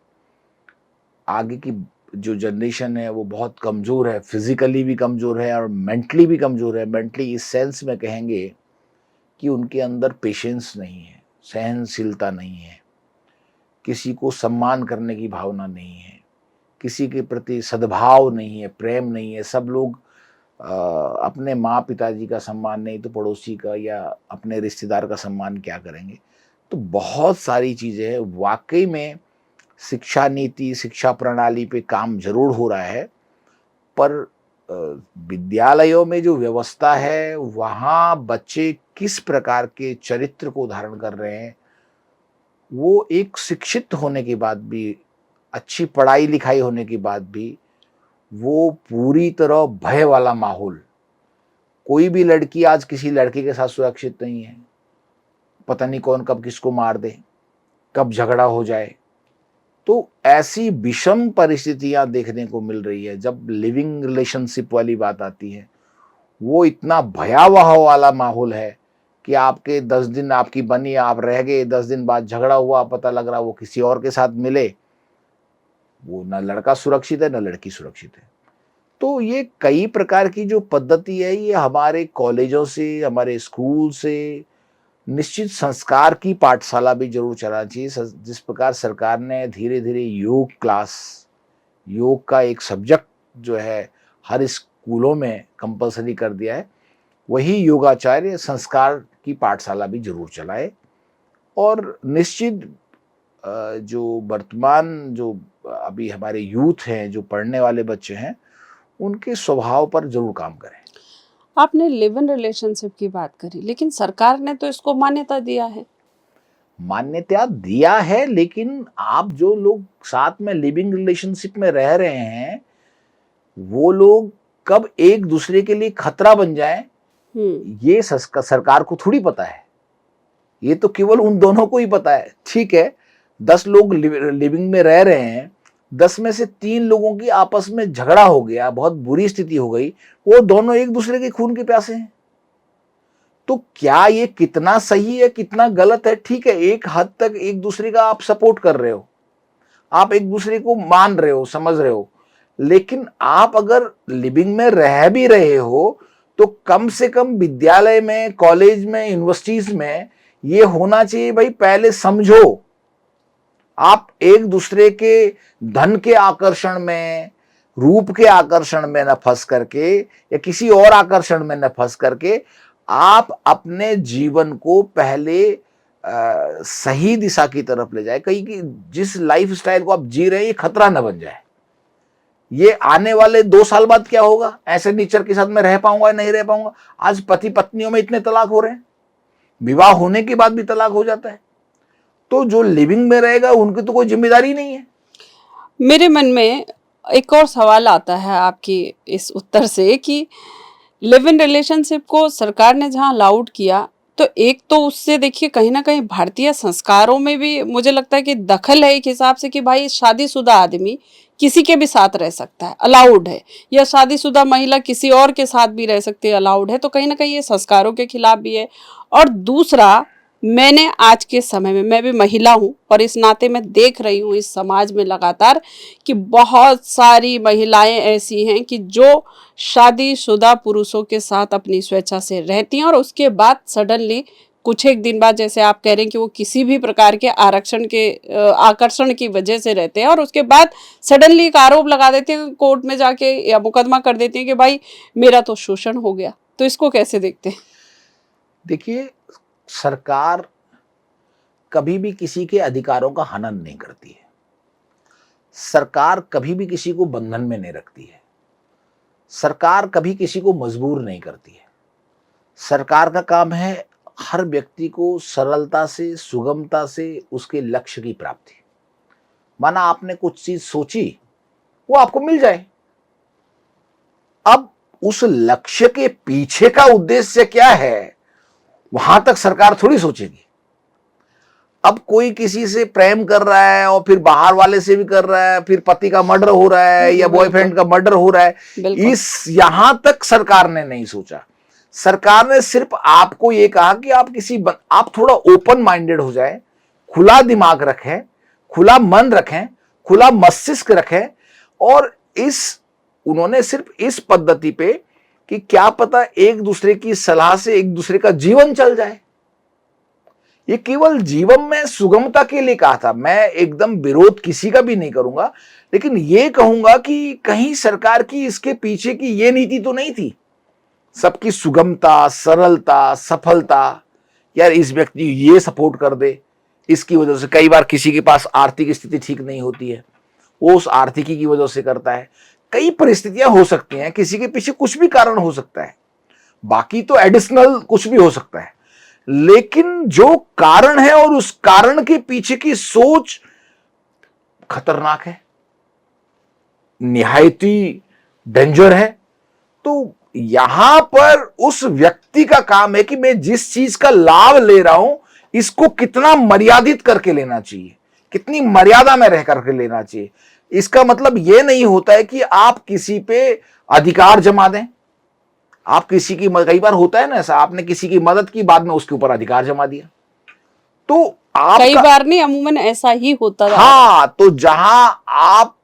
आगे की जो जनरेशन है वो बहुत कमज़ोर है, फिजिकली भी कमज़ोर है और मेंटली भी कमज़ोर है। मेंटली इस सेंस में कहेंगे कि उनके अंदर पेशेंस नहीं है, सहनशीलता नहीं है, किसी को सम्मान करने की भावना नहीं है, किसी के प्रति सद्भाव नहीं है, प्रेम नहीं है। सब लोग अपने माँ पिताजी का सम्मान नहीं तो पड़ोसी का या अपने रिश्तेदार का सम्मान क्या करेंगे। तो बहुत सारी चीज़ें हैं। वाक़ई में शिक्षा नीति, शिक्षा प्रणाली पे काम ज़रूर हो रहा है, पर अ, विद्यालयों में जो व्यवस्था है, वहाँ बच्चे किस प्रकार के चरित्र को धारण कर रहे हैं, वो एक शिक्षित होने के बाद भी, अच्छी पढ़ाई लिखाई होने के बाद भी, वो पूरी तरह भय वाला माहौल। कोई भी लड़की आज किसी लड़के के साथ सुरक्षित नहीं है। पता नहीं कौन कब किसको मार दे, कब झगड़ा हो जाए। तो ऐसी विषम परिस्थितियां देखने को मिल रही है। जब लिविंग रिलेशनशिप वाली बात आती है, वो इतना भयावह वाला माहौल है कि आपके 10 दिन आपकी बनी, आप रह गए, 10 दिन बाद झगड़ा हुआ, पता लग रहा वो किसी और के साथ मिले। वो ना लड़का सुरक्षित है, ना लड़की सुरक्षित है। तो ये कई प्रकार की जो पद्धति है, ये हमारे कॉलेजों से, हमारे स्कूल से, निश्चित संस्कार की पाठशाला भी जरूर चलाना चाहिए। जिस प्रकार सरकार ने धीरे धीरे योग क्लास, योग का एक सब्जेक्ट जो है हर स्कूलों में कंपलसरी कर दिया है, वही योगाचार्य संस्कार की पाठशाला भी जरूर चलाए। और निश्चित जो वर्तमान जो अभी हमारे यूथ हैं, जो पढ़ने वाले बच्चे हैं, उनके स्वभाव पर जरूर काम करें। आपने लिव इन रिलेशनशिप की बात करी, लेकिन सरकार ने तो इसको मान्यता दिया है। मान्यता दिया है, लेकिन आप जो लोग साथ में लिविंग रिलेशनशिप में रह रहे हैं, वो लोग कब एक दूसरे के लिए खतरा बन जाएं, ये सरकार को थोड़ी पता है। ये तो केवल उन दोनों को ही पता है। ठीक है, 10 लोग लिविंग में रह रहे हैं, 10 में से 3 लोगों की आपस में झगड़ा हो गया, बहुत बुरी स्थिति हो गई, वो दोनों एक दूसरे के खून के प्यासे हैं। तो क्या ये कितना सही है, कितना गलत है? ठीक है, एक हद तक एक दूसरे का आप सपोर्ट कर रहे हो, आप एक दूसरे को मान रहे हो, समझ रहे हो, लेकिन आप अगर लिविंग में रह भी रहे हो तो कम से कम विद्यालय में, कॉलेज में, यूनिवर्सिटीज में ये होना चाहिए भाई, पहले समझो। आप एक दूसरे के धन के आकर्षण में, रूप के आकर्षण में न फंस करके या किसी और आकर्षण में न फंस करके आप अपने जीवन को पहले सही दिशा की तरफ ले जाए। कहीं कि जिस लाइफ स्टाइल को आप जी रहे हैं ये खतरा न बन जाए। ये आने वाले 2 साल बाद क्या होगा, ऐसे नेचर के साथ मैं रह पाऊंगा या नहीं रह पाऊंगा? आज पति पत्नियों में इतने तलाक हो रहे हैं, विवाह होने के बाद भी तलाक हो जाता है। तो जो लिविंग में रहेगा उनकी तो कोई जिम्मेदारी नहीं है। मेरे मन में एक और सवाल आता है आपकी इस उत्तर से कि लिव इन रिलेशनशिप को सरकार ने जहां अलाउड किया, तो एक तो उससे देखिए कहीं ना कहीं भारतीय संस्कारों में भी मुझे लगता है कि दखल है एक हिसाब से कि भाई शादीशुदा आदमी किसी के भी साथ रह सकता है, अलाउड है, या शादीशुदा महिला किसी और के साथ भी रह सकती है, अलाउड है। तो कहीं ना कहीं ये संस्कारों के खिलाफ भी है। और दूसरा, मैंने आज के समय में, मैं भी महिला हूँ और इस नाते मैं देख रही हूँ इस समाज में लगातार कि बहुत सारी महिलाएं ऐसी हैं कि जो शादीशुदा पुरुषों के साथ अपनी स्वेच्छा से रहती हैं और उसके बाद सडनली कुछ एक दिन बाद, जैसे आप कह रहे हैं कि वो किसी भी प्रकार के आरक्षण के आकर्षण की वजह से रहते हैं, और उसके बाद सडनली एक आरोप लगा देते हैं, कोर्ट में जाके या मुकदमा कर देते हैं कि भाई मेरा तो शोषण हो गया। तो इसको कैसे देखते हैं? देखिए, सरकार कभी भी किसी के अधिकारों का हनन नहीं करती है। सरकार कभी भी किसी को बंधन में नहीं रखती है। सरकार कभी किसी को मजबूर नहीं करती है। सरकार का काम है हर व्यक्ति को सरलता से, सुगमता से उसके लक्ष्य की प्राप्ति। माना आपने कुछ चीज सोची, वो आपको मिल जाए। अब उस लक्ष्य के पीछे का उद्देश्य क्या है, वहां तक सरकार थोड़ी सोचेगी। अब कोई किसी से प्रेम कर रहा है और फिर बाहर वाले से भी कर रहा है, फिर पति का मर्डर हो रहा है या बॉयफ्रेंड का मर्डर हो रहा है, इस यहां तक सरकार ने नहीं सोचा। सरकार ने सिर्फ आपको यह कहा कि आप थोड़ा ओपन माइंडेड हो जाए, खुला दिमाग रखें, खुला मन रखें, खुला मस्तिष्क रखें। और उन्होंने सिर्फ इस पद्धति पे कि क्या पता एक दूसरे की सलाह से एक दूसरे का जीवन चल जाए। ये केवल जीवन में सुगमता के लिए कहा था। मैं एकदम विरोध किसी का भी नहीं करूंगा, लेकिन ये कहूंगा कि कहीं सरकार की इसके पीछे की ये नीति तो नहीं थी, सबकी सुगमता, सरलता, सफलता। यार इस व्यक्ति ये सपोर्ट कर दे, इसकी वजह से कई बार किसी के पास आर्थिक स्थिति ठीक नहीं होती है, वो उस आर्थिकी की वजह से करता है। कई परिस्थितियां हो सकती हैं, किसी के पीछे कुछ भी कारण हो सकता है, बाकी तो एडिशनल कुछ भी हो सकता है। लेकिन जो कारण है और उस कारण के पीछे की सोच खतरनाक है, निहायती डेंजर है। तो यहां पर उस व्यक्ति का काम है कि मैं जिस चीज का लाभ ले रहा हूं इसको कितना मर्यादित करके लेना चाहिए, कितनी मर्यादा में रह करके लेना चाहिए। इसका मतलब यह नहीं होता है कि आप किसी पे अधिकार जमा दें। आप किसी की, कई बार होता है ना ऐसा, आपने किसी की मदद की, बाद में उसके ऊपर अधिकार जमा दिया। तो आप कई बार नहीं, अमूमन ऐसा ही होता है। हाँ, तो जहां आप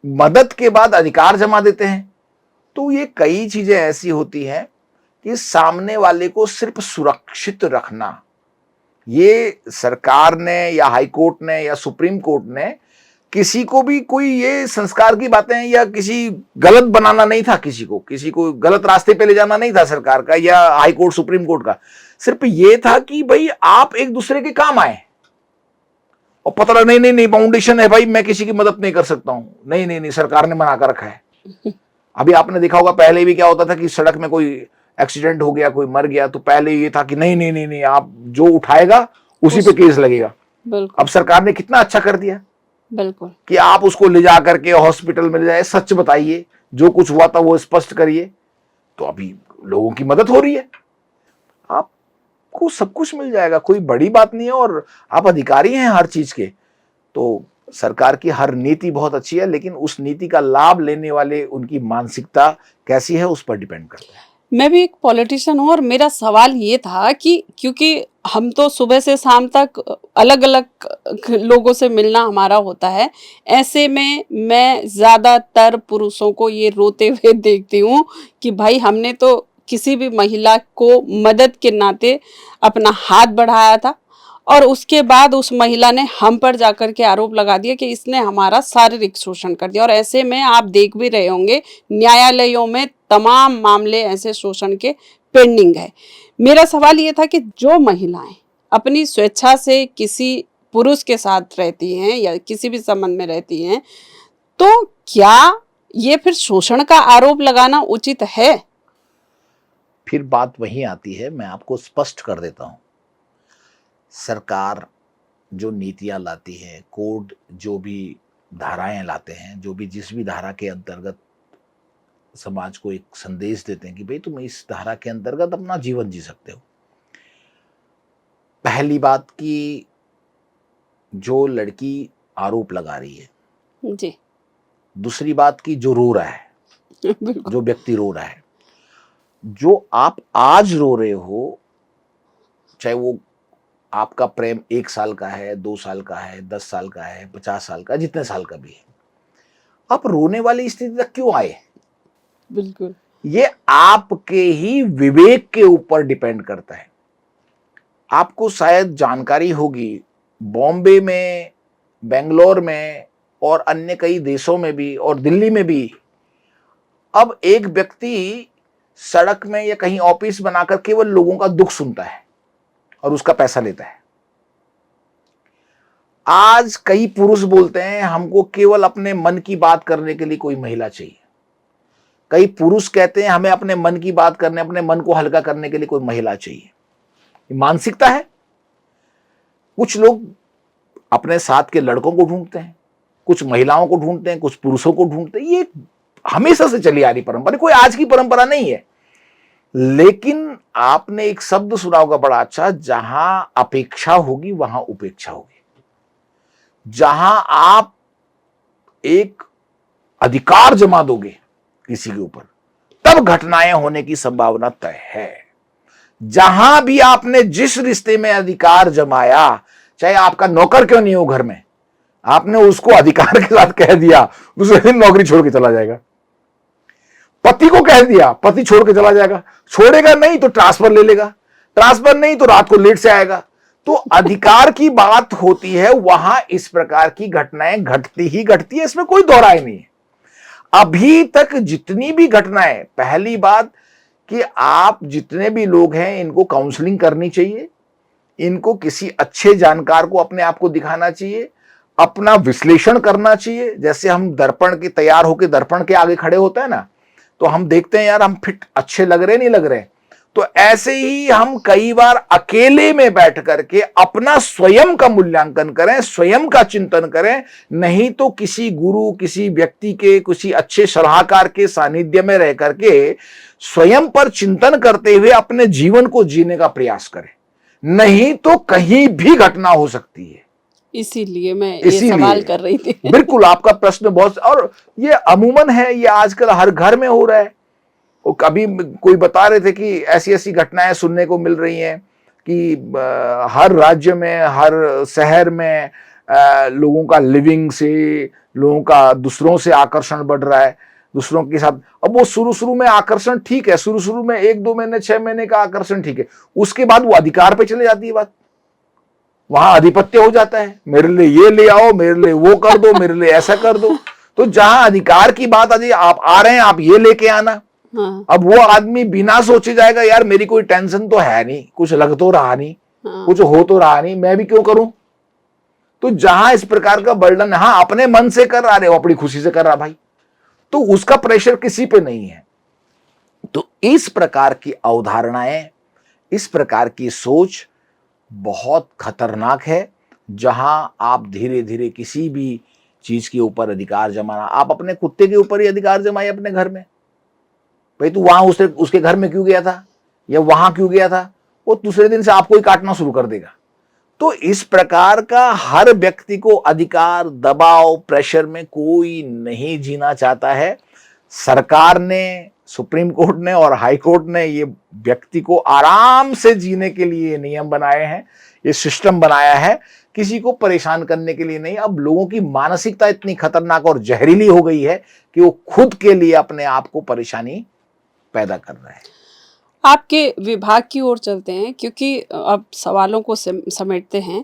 मदद के बाद अधिकार जमा देते हैं, तो ये कई चीजें ऐसी होती हैं कि सामने वाले को सिर्फ सुरक्षित रखना, ये सरकार ने या हाई कोर्ट ने या सुप्रीम कोर्ट ने किसी को भी कोई ये संस्कार की बातें या किसी गलत बनाना नहीं था, किसी को गलत रास्ते पे ले जाना नहीं था सरकार का या हाई कोर्ट सुप्रीम कोर्ट का। सिर्फ ये था कि भाई आप एक दूसरे के काम आए। और पता लगा नहीं नहीं नहीं फाउंडेशन है भाई, मैं किसी की मदद नहीं कर सकता हूं, नहीं नहीं नहीं सरकार ने मना कर रखा है। अभी आपने देखा होगा पहले भी क्या होता था कि सड़क में कोई एक्सीडेंट हो गया, कोई मर गया, तो पहले ये था कि नहीं नहीं नहीं नहीं आप जो उठाएगा उसी पे केस लगेगा। बिल्कुल अब सरकार ने कितना अच्छा कर दिया बिल्कुल कि आप उसको ले जा करके हॉस्पिटल में ले जाए, सच बताइए, जो कुछ हुआ था वो स्पष्ट करिए, तो अभी लोगों की मदद हो रही है। आपको सब कुछ मिल जाएगा, कोई बड़ी बात नहीं है, और आप अधिकारी हैं हर चीज के। तो सरकार की हर नीति बहुत अच्छी है, लेकिन उस नीति का लाभ लेने वाले उनकी मानसिकता कैसी है उस पर डिपेंड करता है। मैं भी एक पॉलिटिशियन हूँ और मेरा सवाल ये था कि क्योंकि हम तो सुबह से शाम तक अलग अलग लोगों से मिलना हमारा होता है, ऐसे में मैं ज़्यादातर पुरुषों को ये रोते हुए देखती हूँ कि भाई हमने तो किसी भी महिला को मदद के नाते अपना हाथ बढ़ाया था और उसके बाद उस महिला ने हम पर जाकर के आरोप लगा दिया कि इसने हमारा शारीरिक शोषण कर दिया। और ऐसे में आप देख भी रहे होंगे न्यायालयों में तमाम मामले ऐसे शोषण के पेंडिंग है। मेरा सवाल ये था कि जो महिलाएं अपनी स्वेच्छा से किसी पुरुष के साथ रहती हैं या किसी भी संबंध में रहती हैं, तो क्या ये फिर शोषण का आरोप लगाना उचित है? फिर बात वहीं आती है, मैं आपको स्पष्ट कर देता हूं। सरकार जो नीतियां लाती है, कोड जो भी धाराएं लाते हैं, जो भी जिस भी धारा के अंतर्गत समाज को एक संदेश देते हैं कि भाई तुम इस धारा के अंतर्गत अपना जीवन जी सकते हो। पहली बात कि जो लड़की आरोप लगा रही है, जी दूसरी बात कि जो रो रहा है, बिल्कुल जो व्यक्ति रो रहा है, जो आप आज रो रहे हो, चाहे वो आपका प्रेम 1 साल का है, 2 साल का है, 10 साल का है, 50 साल का, जितने साल का भी है, आप रोने वाली स्थिति तक क्यों आए? बिल्कुल ये आपके ही विवेक के ऊपर डिपेंड करता है। आपको शायद जानकारी होगी, बॉम्बे में, बेंगलोर में और अन्य कई देशों में भी और दिल्ली में भी अब एक व्यक्ति सड़क में या कहीं ऑफिस बनाकर केवल लोगों का दुख सुनता है और उसका पैसा लेता है। आज कई पुरुष बोलते हैं हमको केवल अपने मन की बात करने के लिए कोई महिला चाहिए। कई पुरुष कहते हैं हमें अपने मन की बात करने, अपने मन को हल्का करने के लिए कोई महिला चाहिए। ये मानसिकता है। कुछ लोग अपने साथ के लड़कों को ढूंढते हैं, कुछ महिलाओं को ढूंढते हैं, कुछ पुरुषों को ढूंढते हैं। ये हमेशा से चली आ रही परंपरा, कोई आज की परंपरा नहीं है। लेकिन आपने एक शब्द सुना होगा बड़ा अच्छा, जहां अपेक्षा होगी वहां उपेक्षा होगी। जहां आप एक अधिकार जमा दोगे किसी के ऊपर, तब घटनाएं होने की संभावना तय है। जहां भी आपने जिस रिश्ते में अधिकार जमाया, चाहे आपका नौकर क्यों नहीं हो घर में, आपने उसको अधिकार के साथ कह दिया, दूसरे दिन नौकरी छोड़ के चला जाएगा। पति को कह दिया, पति छोड़ के चला जाएगा। छोड़ेगा नहीं तो ट्रांसफर ले लेगा, ट्रांसफर नहीं तो रात को लेट से आएगा। तो अधिकार की बात होती है, वहां इस प्रकार की घटनाएं घटती ही घटती है, इसमें कोई दोहराई नहीं है। अभी तक जितनी भी घटनाएं, पहली बात कि आप जितने भी लोग हैं इनको काउंसलिंग करनी चाहिए, इनको किसी अच्छे जानकार को अपने आप को दिखाना चाहिए, अपना विश्लेषण करना चाहिए। जैसे हम दर्पण के तैयार होकर दर्पण के आगे खड़े होते हैं ना, तो हम देखते हैं यार हम फिट अच्छे लग रहे नहीं लग रहे। तो ऐसे ही हम कई बार अकेले में बैठ करके अपना स्वयं का मूल्यांकन करें, स्वयं का चिंतन करें, नहीं तो किसी गुरु, किसी व्यक्ति के, किसी अच्छे सलाहकार के सानिध्य में रह करके स्वयं पर चिंतन करते हुए अपने जीवन को जीने का प्रयास करें। नहीं तो कहीं भी घटना हो सकती है। इसीलिए मैं ये सवाल कर रही थी। बिल्कुल, आपका प्रश्न बहुत, और ये अमूमन है, ये आजकल हर घर में हो रहा है। और कभी कोई बता रहे थे कि ऐसी ऐसी घटनाएं सुनने को मिल रही हैं कि हर राज्य में, हर शहर में लोगों का लिविंग से, लोगों का दूसरों से आकर्षण बढ़ रहा है, दूसरों के साथ। अब वो शुरू में आकर्षण ठीक है, शुरू में 1-2 महीने, 6 महीने का आकर्षण ठीक है, उसके बाद वो अधिकार पे चले जाती है बात। वहां अधिपत्य हो जाता है, मेरे लिए ये ले आओ, मेरे लिए वो कर दो, मेरे लिए ऐसा कर दो। तो जहां अधिकार की बात आती है, आप आ रहे हैं, आप ये लेके आना। हाँ, अब वो आदमी बिना सोचे जाएगा, यार मेरी कोई टेंशन तो है नहीं, कुछ लग तो रहा नहीं, हाँ, कुछ हो तो रहा नहीं, मैं भी क्यों करूं। तो जहां इस प्रकार का बर्डन, हाँ अपने मन से कर रहा है, वो अपनी खुशी से कर रहा भाई, तो उसका प्रेशर किसी पे नहीं है। तो इस प्रकार की अवधारणाएं, इस प्रकार की सोच बहुत खतरनाक है। जहां आप धीरे धीरे किसी भी चीज के ऊपर अधिकार जमाना, आप अपने कुत्ते के ऊपर ही अधिकार जमाए अपने घर में, भाई तू वहां उसके घर में क्यों गया था, या वहां क्यों गया था, वो दूसरे दिन से आपको ही काटना शुरू कर देगा। तो इस प्रकार का हर व्यक्ति को अधिकार, दबाव, प्रेशर में कोई नहीं जीना चाहता है। सरकार ने, सुप्रीम कोर्ट ने और हाई कोर्ट ने ये व्यक्ति को आराम से जीने के लिए नियम बनाए हैं, ये सिस्टम बनाया है, किसी को परेशान करने के लिए नहीं। अब लोगों की मानसिकता इतनी खतरनाक और जहरीली हो गई है कि वो खुद के लिए अपने आप को परेशानी पैदा कर रहे हैं। आपके विभाग की ओर चलते हैं, क्योंकि अब सवालों को समेटते हैं।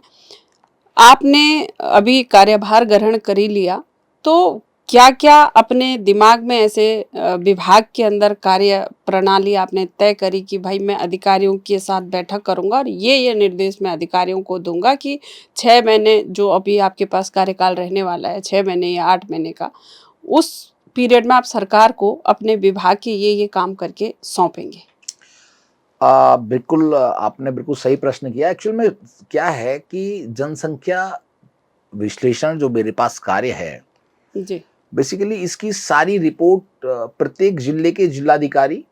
आपने अभी कार्यभार ग्रहण कर ही लिया, तो क्या-क्या अपने दिमाग में ऐसे विभाग के अंदर कार्य प्रणाली आपने तय करी कि भाई मैं अधिकारियों के साथ बैठक करूँगा और ये निर्देश मैं अधिकारियों को दूँगा कि 6 महीने जो अभी आपके पास कार्यकाल रहने वाला है, 6 महीने या 8 महीने का, उस पीरियड में आप सरकार को अपने विभाग के ये काम करके सौंपेंगे? बिल्कुल, आपने बिल्कुल सही प्रश्न किया। एक्चुअल में क्या है कि जनसंख्या विश्लेषण जो मेरे पास कार्य है, जी, बेसिकली इसकी सारी रिपोर्ट प्रत्येक जिले के जिलाधिकारी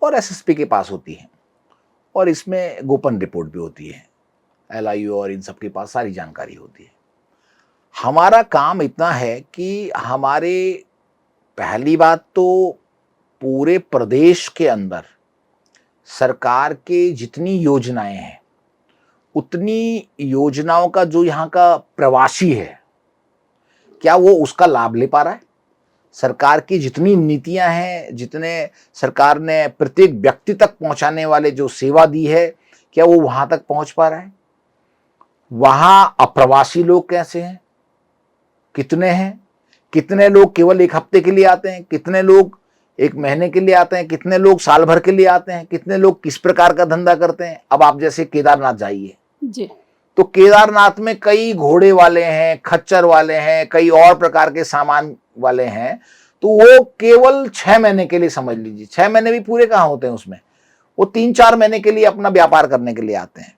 और एसएसपी के पास होती है, और इसमें गोपन रिपोर्ट भी होती है, एलआईओ और इन सब के पास सारी जानकारी होती है। हमारा काम इतना है कि हमारे, पहली बात तो पूरे प्रदेश के अंदर सरकार के जितनी योजनाएं हैं, उतनी योजनाओं का जो यहाँ का प्रवासी है, क्या वो उसका लाभ ले पा रहा है। सरकार की जितनी नीतियां हैं, जितने सरकार ने प्रत्येक व्यक्ति तक पहुंचाने वाले जो सेवा दी है, क्या वो वहां तक पहुंच पा रहा है। वहां अप्रवासी लोग कैसे हैं, कितने हैं, कितने लोग केवल एक हफ्ते के लिए आते हैं, कितने लोग एक महीने के लिए आते हैं, कितने लोग साल भर के लिए आते हैं, कितने लोग किस प्रकार का धंधा करते हैं। अब आप जैसे केदारनाथ जाइए, जी, तो केदारनाथ में कई घोड़े वाले हैं, खच्चर वाले हैं, कई और प्रकार के सामान वाले हैं। तो वो केवल 6 महीने के लिए, समझ लीजिए 6 महीने भी पूरे कहाँ होते हैं उसमें, वो 3-4 महीने के लिए अपना व्यापार करने के लिए आते हैं।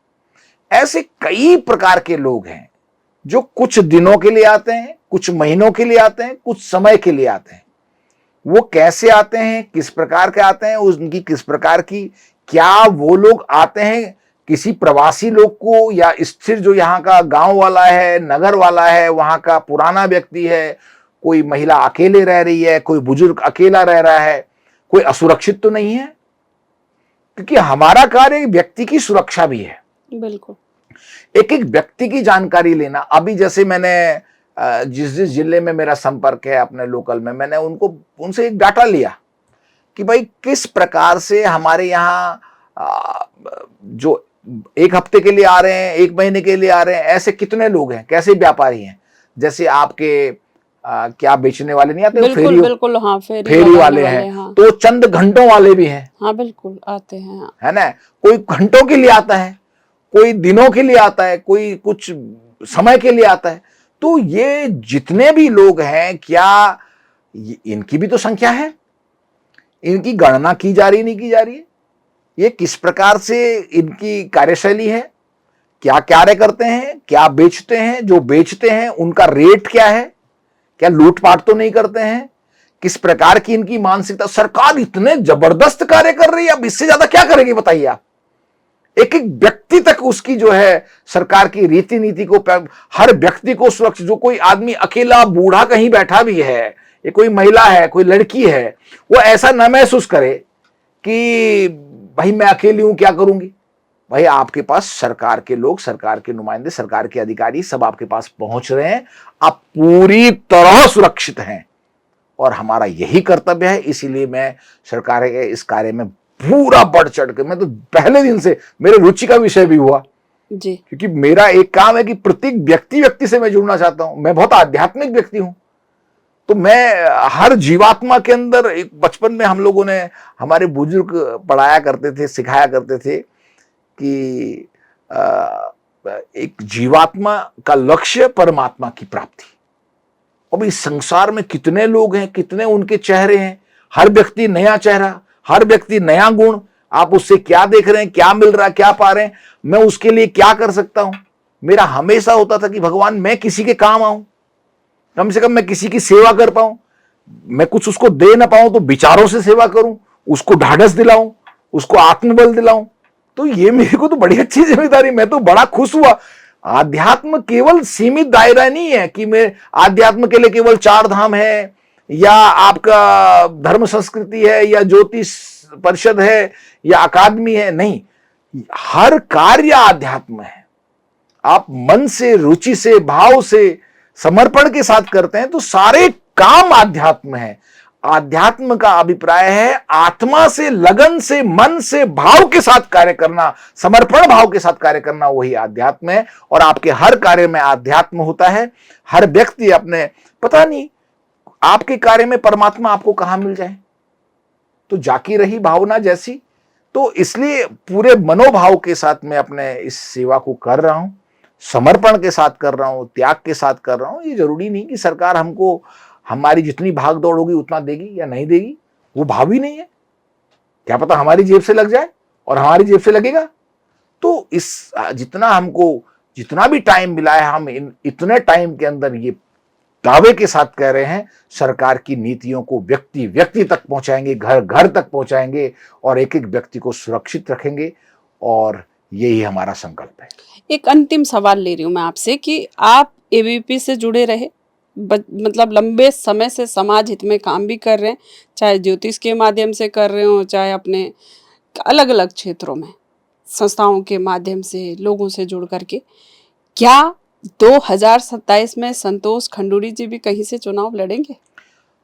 ऐसे कई प्रकार के लोग हैं जो कुछ दिनों के लिए आते हैं, कुछ महीनों के लिए आते हैं, कुछ समय के लिए आते हैं। वो कैसे आते हैं, किस प्रकार के आते हैं, उनकी किस प्रकार की, क्या वो लोग आते हैं किसी प्रवासी लोग को, या स्थिर जो यहाँ का गांव वाला है, नगर वाला है, वहां का पुराना व्यक्ति है, कोई महिला अकेले रह रही है, कोई बुजुर्ग अकेला रह रहा है, कोई असुरक्षित तो नहीं है। क्योंकि हमारा कार्य व्यक्ति की सुरक्षा भी है। बिल्कुल। एक एक व्यक्ति की जानकारी लेना। अभी जैसे मैंने जिस जिस जिले में मेरा संपर्क है अपने लोकल में, मैंने उनसे एक डाटा लिया कि भाई किस प्रकार से हमारे यहाँ जो एक हफ्ते के लिए आ रहे हैं, एक महीने के लिए आ रहे हैं, ऐसे कितने लोग हैं, कैसे व्यापारी हैं। जैसे आपके क्या बेचने वाले नहीं आते, बिल्कुल, बिल्कुल, हाँ, फेरी वाले हैं, हाँ। तो चंद घंटों वाले भी हैं, हाँ, बिल्कुल आते हैं, हाँ। है ना। कोई घंटों के लिए आता है, कोई दिनों के लिए आता है, कोई कुछ समय के लिए आता है। तो ये जितने भी लोग हैं, क्या इनकी भी तो संख्या है, इनकी गणना की जा रही, नहीं की जा रही है। ये किस प्रकार से इनकी कार्यशैली है, क्या कार्य करते हैं, क्या बेचते हैं, जो बेचते हैं उनका रेट क्या है, क्या लूटपाट तो नहीं करते हैं, किस प्रकार की इनकी मानसिकता। सरकार इतने जबरदस्त कार्य कर रही है, अब इससे ज्यादा क्या करेगी बताइए आप। एक एक व्यक्ति तक उसकी जो है सरकार की रीति नीति को, हर व्यक्ति को सुरक्षित, जो कोई आदमी अकेला बूढ़ा कहीं बैठा भी है, ये कोई महिला है, कोई लड़की है, वो ऐसा न महसूस करे कि भाई मैं अकेली हूं, क्या करूंगी। भाई आपके पास सरकार के लोग, सरकार के नुमाइंदे, सरकार के अधिकारी सब आपके पास पहुंच रहे हैं, आप पूरी तरह सुरक्षित हैं। और हमारा यही कर्तव्य है, इसीलिए मैं सरकार के इस कार्य में पूरा बढ़ चढ़ के, मैं तो पहले दिन से, मेरे रुचि का विषय भी हुआ, जी। क्योंकि मेरा एक काम है कि प्रत्येक व्यक्ति से मैं जुड़ना चाहता हूं। मैं बहुत आध्यात्मिक व्यक्ति हूं, तो मैं हर जीवात्मा के अंदर, एक बचपन में हम लोगों ने, हमारे बुजुर्ग पढ़ाया करते थे, सिखाया करते थे कि एक जीवात्मा का लक्ष्य परमात्मा की प्राप्ति। अब इस संसार में कितने लोग हैं, कितने उनके चेहरे हैं, हर व्यक्ति नया चेहरा, हर व्यक्ति नया गुण। आप उससे क्या देख रहे हैं, क्या मिल रहा है, क्या पा रहे हैं, मैं उसके लिए क्या कर सकता हूं। मेरा हमेशा होता था कि भगवान मैं किसी के काम आऊं, कम से कम मैं किसी की सेवा कर पाऊं। मैं कुछ उसको दे ना पाऊं तो विचारों से सेवा करूं, उसको ढाढ़स दिलाऊं, उसको आत्मबल दिलाऊं। तो ये मेरे को तो बड़ी अच्छी जिम्मेदारी, मैं तो बड़ा खुश हुआ। आध्यात्म केवल सीमित दायरा नहीं है कि मैं आध्यात्म के लिए केवल 4 धाम है, या आपका धर्म संस्कृति है, या ज्योतिष परिषद है, या अकादमी है। नहीं, हर कार्य आध्यात्म है। आप मन से, रुचि से, भाव से, समर्पण के साथ करते हैं तो सारे काम आध्यात्म है। आध्यात्म का अभिप्राय है आत्मा से, लगन से, मन से, भाव के साथ कार्य करना, समर्पण भाव के साथ कार्य करना, वही आध्यात्म है। और आपके हर कार्य में आध्यात्म होता है। हर व्यक्ति अपने, पता नहीं आपके कार्य में परमात्मा आपको कहां मिल जाए, तो जाकी रही भावना जैसी। तो इसलिए पूरे मनोभाव के साथ मैं अपने इस सेवा को कर रहा हूं, समर्पण के साथ कर रहा हूं, त्याग के साथ कर रहा हूं। ये जरूरी नहीं कि सरकार हमको हमारी जितनी भाग दौड़ होगी उतना देगी या नहीं देगी, वो भाव ही नहीं है। क्या पता हमारी जेब से लग जाए और हमारी जेब से लगेगा। तो इस जितना हमको, जितना भी टाइम मिला है, हम इतने टाइम के अंदर ये दावे के साथ कह रहे हैं, सरकार की नीतियों को व्यक्ति व्यक्ति तक पहुंचाएंगे, घर घर तक पहुंचाएंगे, और एक एक व्यक्ति को सुरक्षित रखेंगे। और यही हमारा संकल्प है। एक अंतिम सवाल ले रही हूँ मैं आपसे कि आप एबीवीपी से जुड़े रहे, मतलब लंबे समय से समाज हित में काम भी कर रहे हैं, चाहे ज्योतिष के माध्यम से कर रहे हो, चाहे अपने अलग अलग क्षेत्रों में संस्थाओं के माध्यम से लोगों से जुड़ करके। क्या 2027 में संतोष खंडूड़ी जी भी कहीं से चुनाव लड़ेंगे?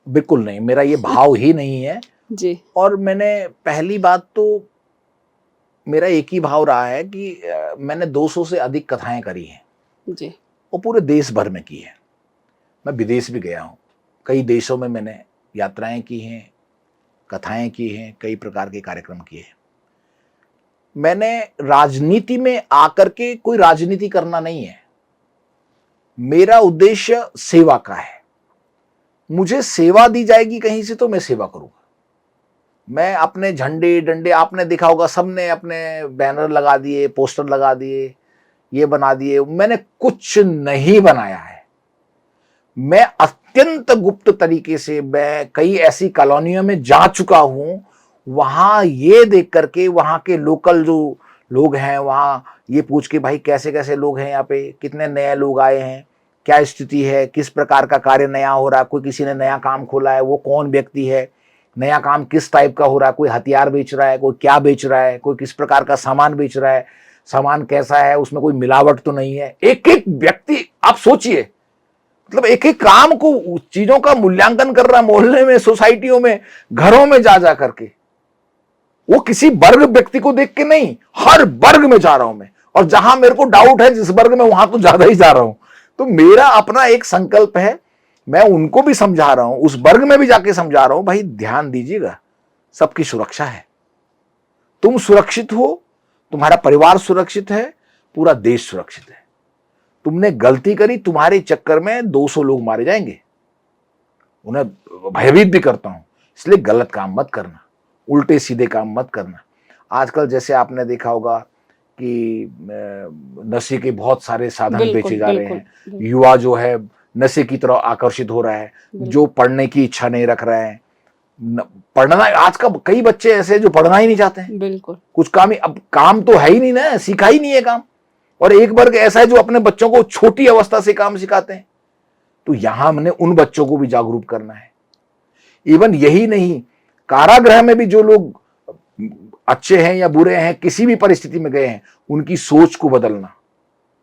बिल्कुल नहीं, मेरा ये भाव ही नहीं है। जी। और मैंने, पहली बात तो मेरा एक ही भाव रहा है कि मैंने 200 से अधिक कथाएं करी हैं जी। और पूरे देश भर में की है। मैं विदेश भी गया हूँ, कई देशों में मैंने यात्राएं की हैं, कथाएं की हैं, कई प्रकार के कार्यक्रम किए हैं। मैंने राजनीति में आकर के कोई राजनीति करना नहीं है। मेरा उद्देश्य सेवा का है। मुझे सेवा दी जाएगी कहीं से तो मैं सेवा करूंगा। मैं अपने झंडे डंडे, आपने देखा होगा सबने अपने बैनर लगा दिए, पोस्टर लगा दिए, ये बना दिए। मैंने कुछ नहीं बनाया है। मैं अत्यंत गुप्त तरीके से, मैं कई ऐसी कॉलोनियों में जा चुका हूं, वहां ये देख करके, वहां के लोकल जो लोग हैं, वहां ये पूछ के भाई कैसे कैसे लोग हैं यहाँ पे, कितने नए लोग आए हैं, क्या स्थिति है, किस प्रकार का कार्य नया हो रहा है, कोई किसी ने नया काम खोला है, वो कौन व्यक्ति है, नया काम किस टाइप का हो रहा है, कोई हथियार बेच रहा है, कोई क्या बेच रहा है, कोई किस प्रकार का सामान बेच रहा है, सामान कैसा है, उसमें कोई मिलावट तो नहीं है। एक एक व्यक्ति, आप सोचिए, मतलब एक एक काम को, चीजों का मूल्यांकन कर रहा, मोहल्ले में, सोसाइटियों में, घरों में जा करके। वो किसी वर्ग व्यक्ति को देख के नहीं, हर वर्ग में जा रहा हूं मैं। और जहां मेरे को डाउट है जिस वर्ग में, वहां तो ज्यादा ही जा रहा हूं। तो मेरा अपना एक संकल्प है, मैं उनको भी समझा रहा हूं, उस वर्ग में भी जाके समझा रहा हूं, भाई ध्यान दीजिएगा, सबकी सुरक्षा है। तुम सुरक्षित हो, तुम्हारा परिवार सुरक्षित है, पूरा देश सुरक्षित है। तुमने गलती करी, तुम्हारे चक्कर में 200 लोग मारे जाएंगे। उन्हें भयभीत भी करता हूं, इसलिए गलत काम मत करना, उल्टे सीधे काम मत करना। आजकल जैसे आपने देखा होगा कि नशे के बहुत सारे साधन बेचे जा रहे हैं। युवा जो है नशे की तरफ आकर्षित हो रहा है, जो पढ़ने की इच्छा नहीं रख रहा है। पढ़ना, आज का कई बच्चे ऐसे जो पढ़ना ही नहीं चाहते हैं। बिल्कुल। कुछ काम ही, अब काम तो है ही नहीं ना, सीखा ही नहीं है काम। और एक वर्ग ऐसा है जो अपने बच्चों को छोटी अवस्था से काम सिखाते हैं। तो यहां हमने उन बच्चों को भी जागरूक करना है। इवन यही नहीं, कारागृह में भी जो लोग अच्छे हैं या बुरे हैं, किसी भी परिस्थिति में गए हैं, उनकी सोच को बदलना,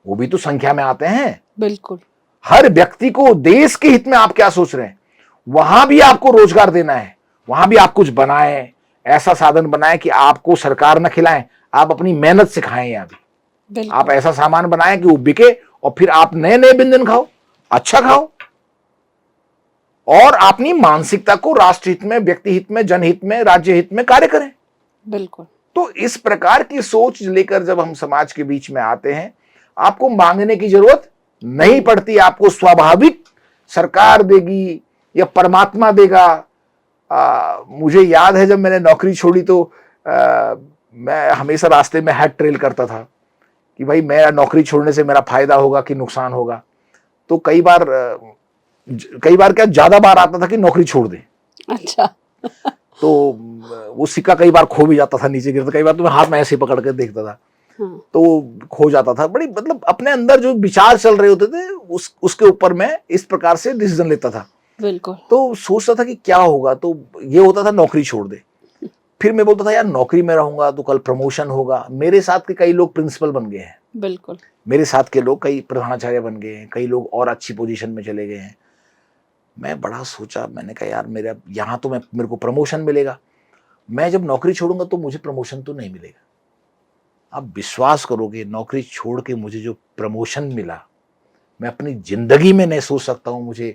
वो भी तो संख्या में आते हैं। बिल्कुल। हर व्यक्ति को देश के हित में आप क्या सोच रहे हैं, वहां भी आपको रोजगार देना है, वहां भी आप कुछ बनाएं, ऐसा साधन बनाएं कि आपको सरकार न खिलाएं, आप अपनी मेहनत से खाएं। यहां भी बिल्कुल। आप ऐसा सामान बनाएं कि वो बिके और फिर आप नए नए व्यंजन खाओ, अच्छा खाओ, और अपनी मानसिकता को राष्ट्र हित में, व्यक्ति हित में, जनहित में, राज्य हित में कार्य करें। बिल्कुल। तो इस प्रकार की सोच लेकर जब हम समाज के बीच में आते हैं, आपको मांगने की जरूरत नहीं पड़ती, आपको स्वाभाविक सरकार देगी या परमात्मा देगा। मुझे याद है जब मैंने नौकरी छोड़ी तो मैं हमेशा रास्ते में हेड ट्रेल करता था कि भाई मेरा नौकरी छोड़ने से मेरा फायदा होगा कि नुकसान होगा। तो कई बार क्या ज्यादा बार आता था कि नौकरी छोड़ दे। अच्छा। तो वो सिक्का कई बार खो भी जाता था, नीचे गिरता, कई बार तो मैं हाथ में ऐसे पकड़ के देखता था। हाँ। तो वो खो जाता था। बड़ी मतलब अपने अंदर जो विचार चल रहे होते थे उसके ऊपर मैं इस प्रकार से डिसीजन लेता था। बिल्कुल। तो सोचता था कि क्या होगा, तो ये होता था नौकरी छोड़ दे। फिर मैं बोलता था यार नौकरी में रहूंगा तो कल प्रमोशन होगा। मेरे साथ के कई लोग प्रिंसिपल बन गए हैं, बिल्कुल। मेरे साथ के लोग कई प्रधानाचार्य बन गए हैं, कई लोग और अच्छी पोजीशन में चले गए हैं। मैं बड़ा सोचा, मैंने कहा यार मेरा यहाँ तो मेरे को प्रमोशन मिलेगा, मैं जब नौकरी छोड़ूंगा तो मुझे प्रमोशन तो नहीं मिलेगा। आप विश्वास करोगे, नौकरी छोड़ के मुझे जो प्रमोशन मिला, मैं अपनी जिंदगी में नहीं सोच सकता हूं।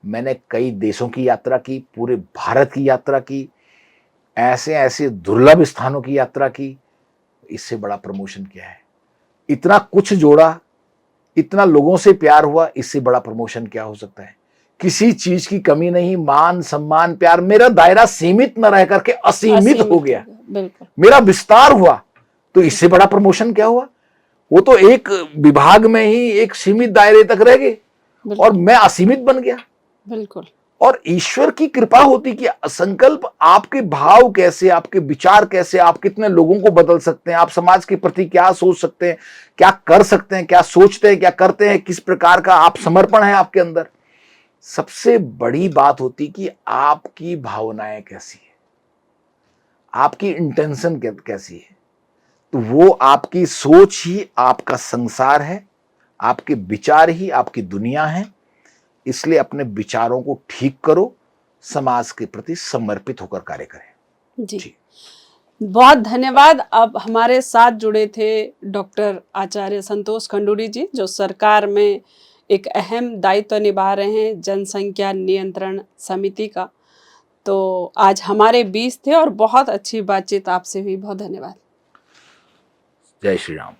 मैंने कई देशों की यात्रा की, पूरे भारत की यात्रा की, ऐसे ऐसे दुर्लभ स्थानों की यात्रा की। इससे बड़ा प्रमोशन क्या है? इतना कुछ जोड़ा, इतना लोगों से प्यार हुआ, इससे बड़ा प्रमोशन क्या हो सकता है? किसी चीज की कमी नहीं, मान सम्मान प्यार, मेरा दायरा सीमित न रह करके असीमित हो गया, बिल्कुल। मेरा विस्तार हुआ। तो इससे बड़ा प्रमोशन क्या हुआ? वो तो एक विभाग में ही एक सीमित दायरे तक रह गए और मैं असीमित बन गया। बिल्कुल। और ईश्वर की कृपा होती कि संकल्प, आपके भाव कैसे, आपके विचार कैसे, आप कितने लोगों को बदल सकते हैं, आप समाज के प्रति क्या सोच सकते हैं, क्या कर सकते हैं, क्या सोचते हैं, क्या करते हैं, किस प्रकार का आप समर्पण है आपके अंदर। सबसे बड़ी बात होती कि आपकी भावनाएं कैसी है, आपकी इंटेंशन कैसी है। तो वो आपकी सोच ही आपका संसार है, आपके विचार ही आपकी दुनिया है। इसलिए अपने विचारों को ठीक करो, समाज के प्रति समर्पित होकर कार्य करें। जी, बहुत धन्यवाद। अब हमारे साथ जुड़े थे डॉक्टर आचार्य संतोष खंडूरी जी, जो सरकार में एक अहम दायित्व निभा रहे हैं जनसंख्या नियंत्रण समिति का। तो आज हमारे बीच थे और बहुत अच्छी बातचीत आपसे हुई। बहुत धन्यवाद। जय श्री राम।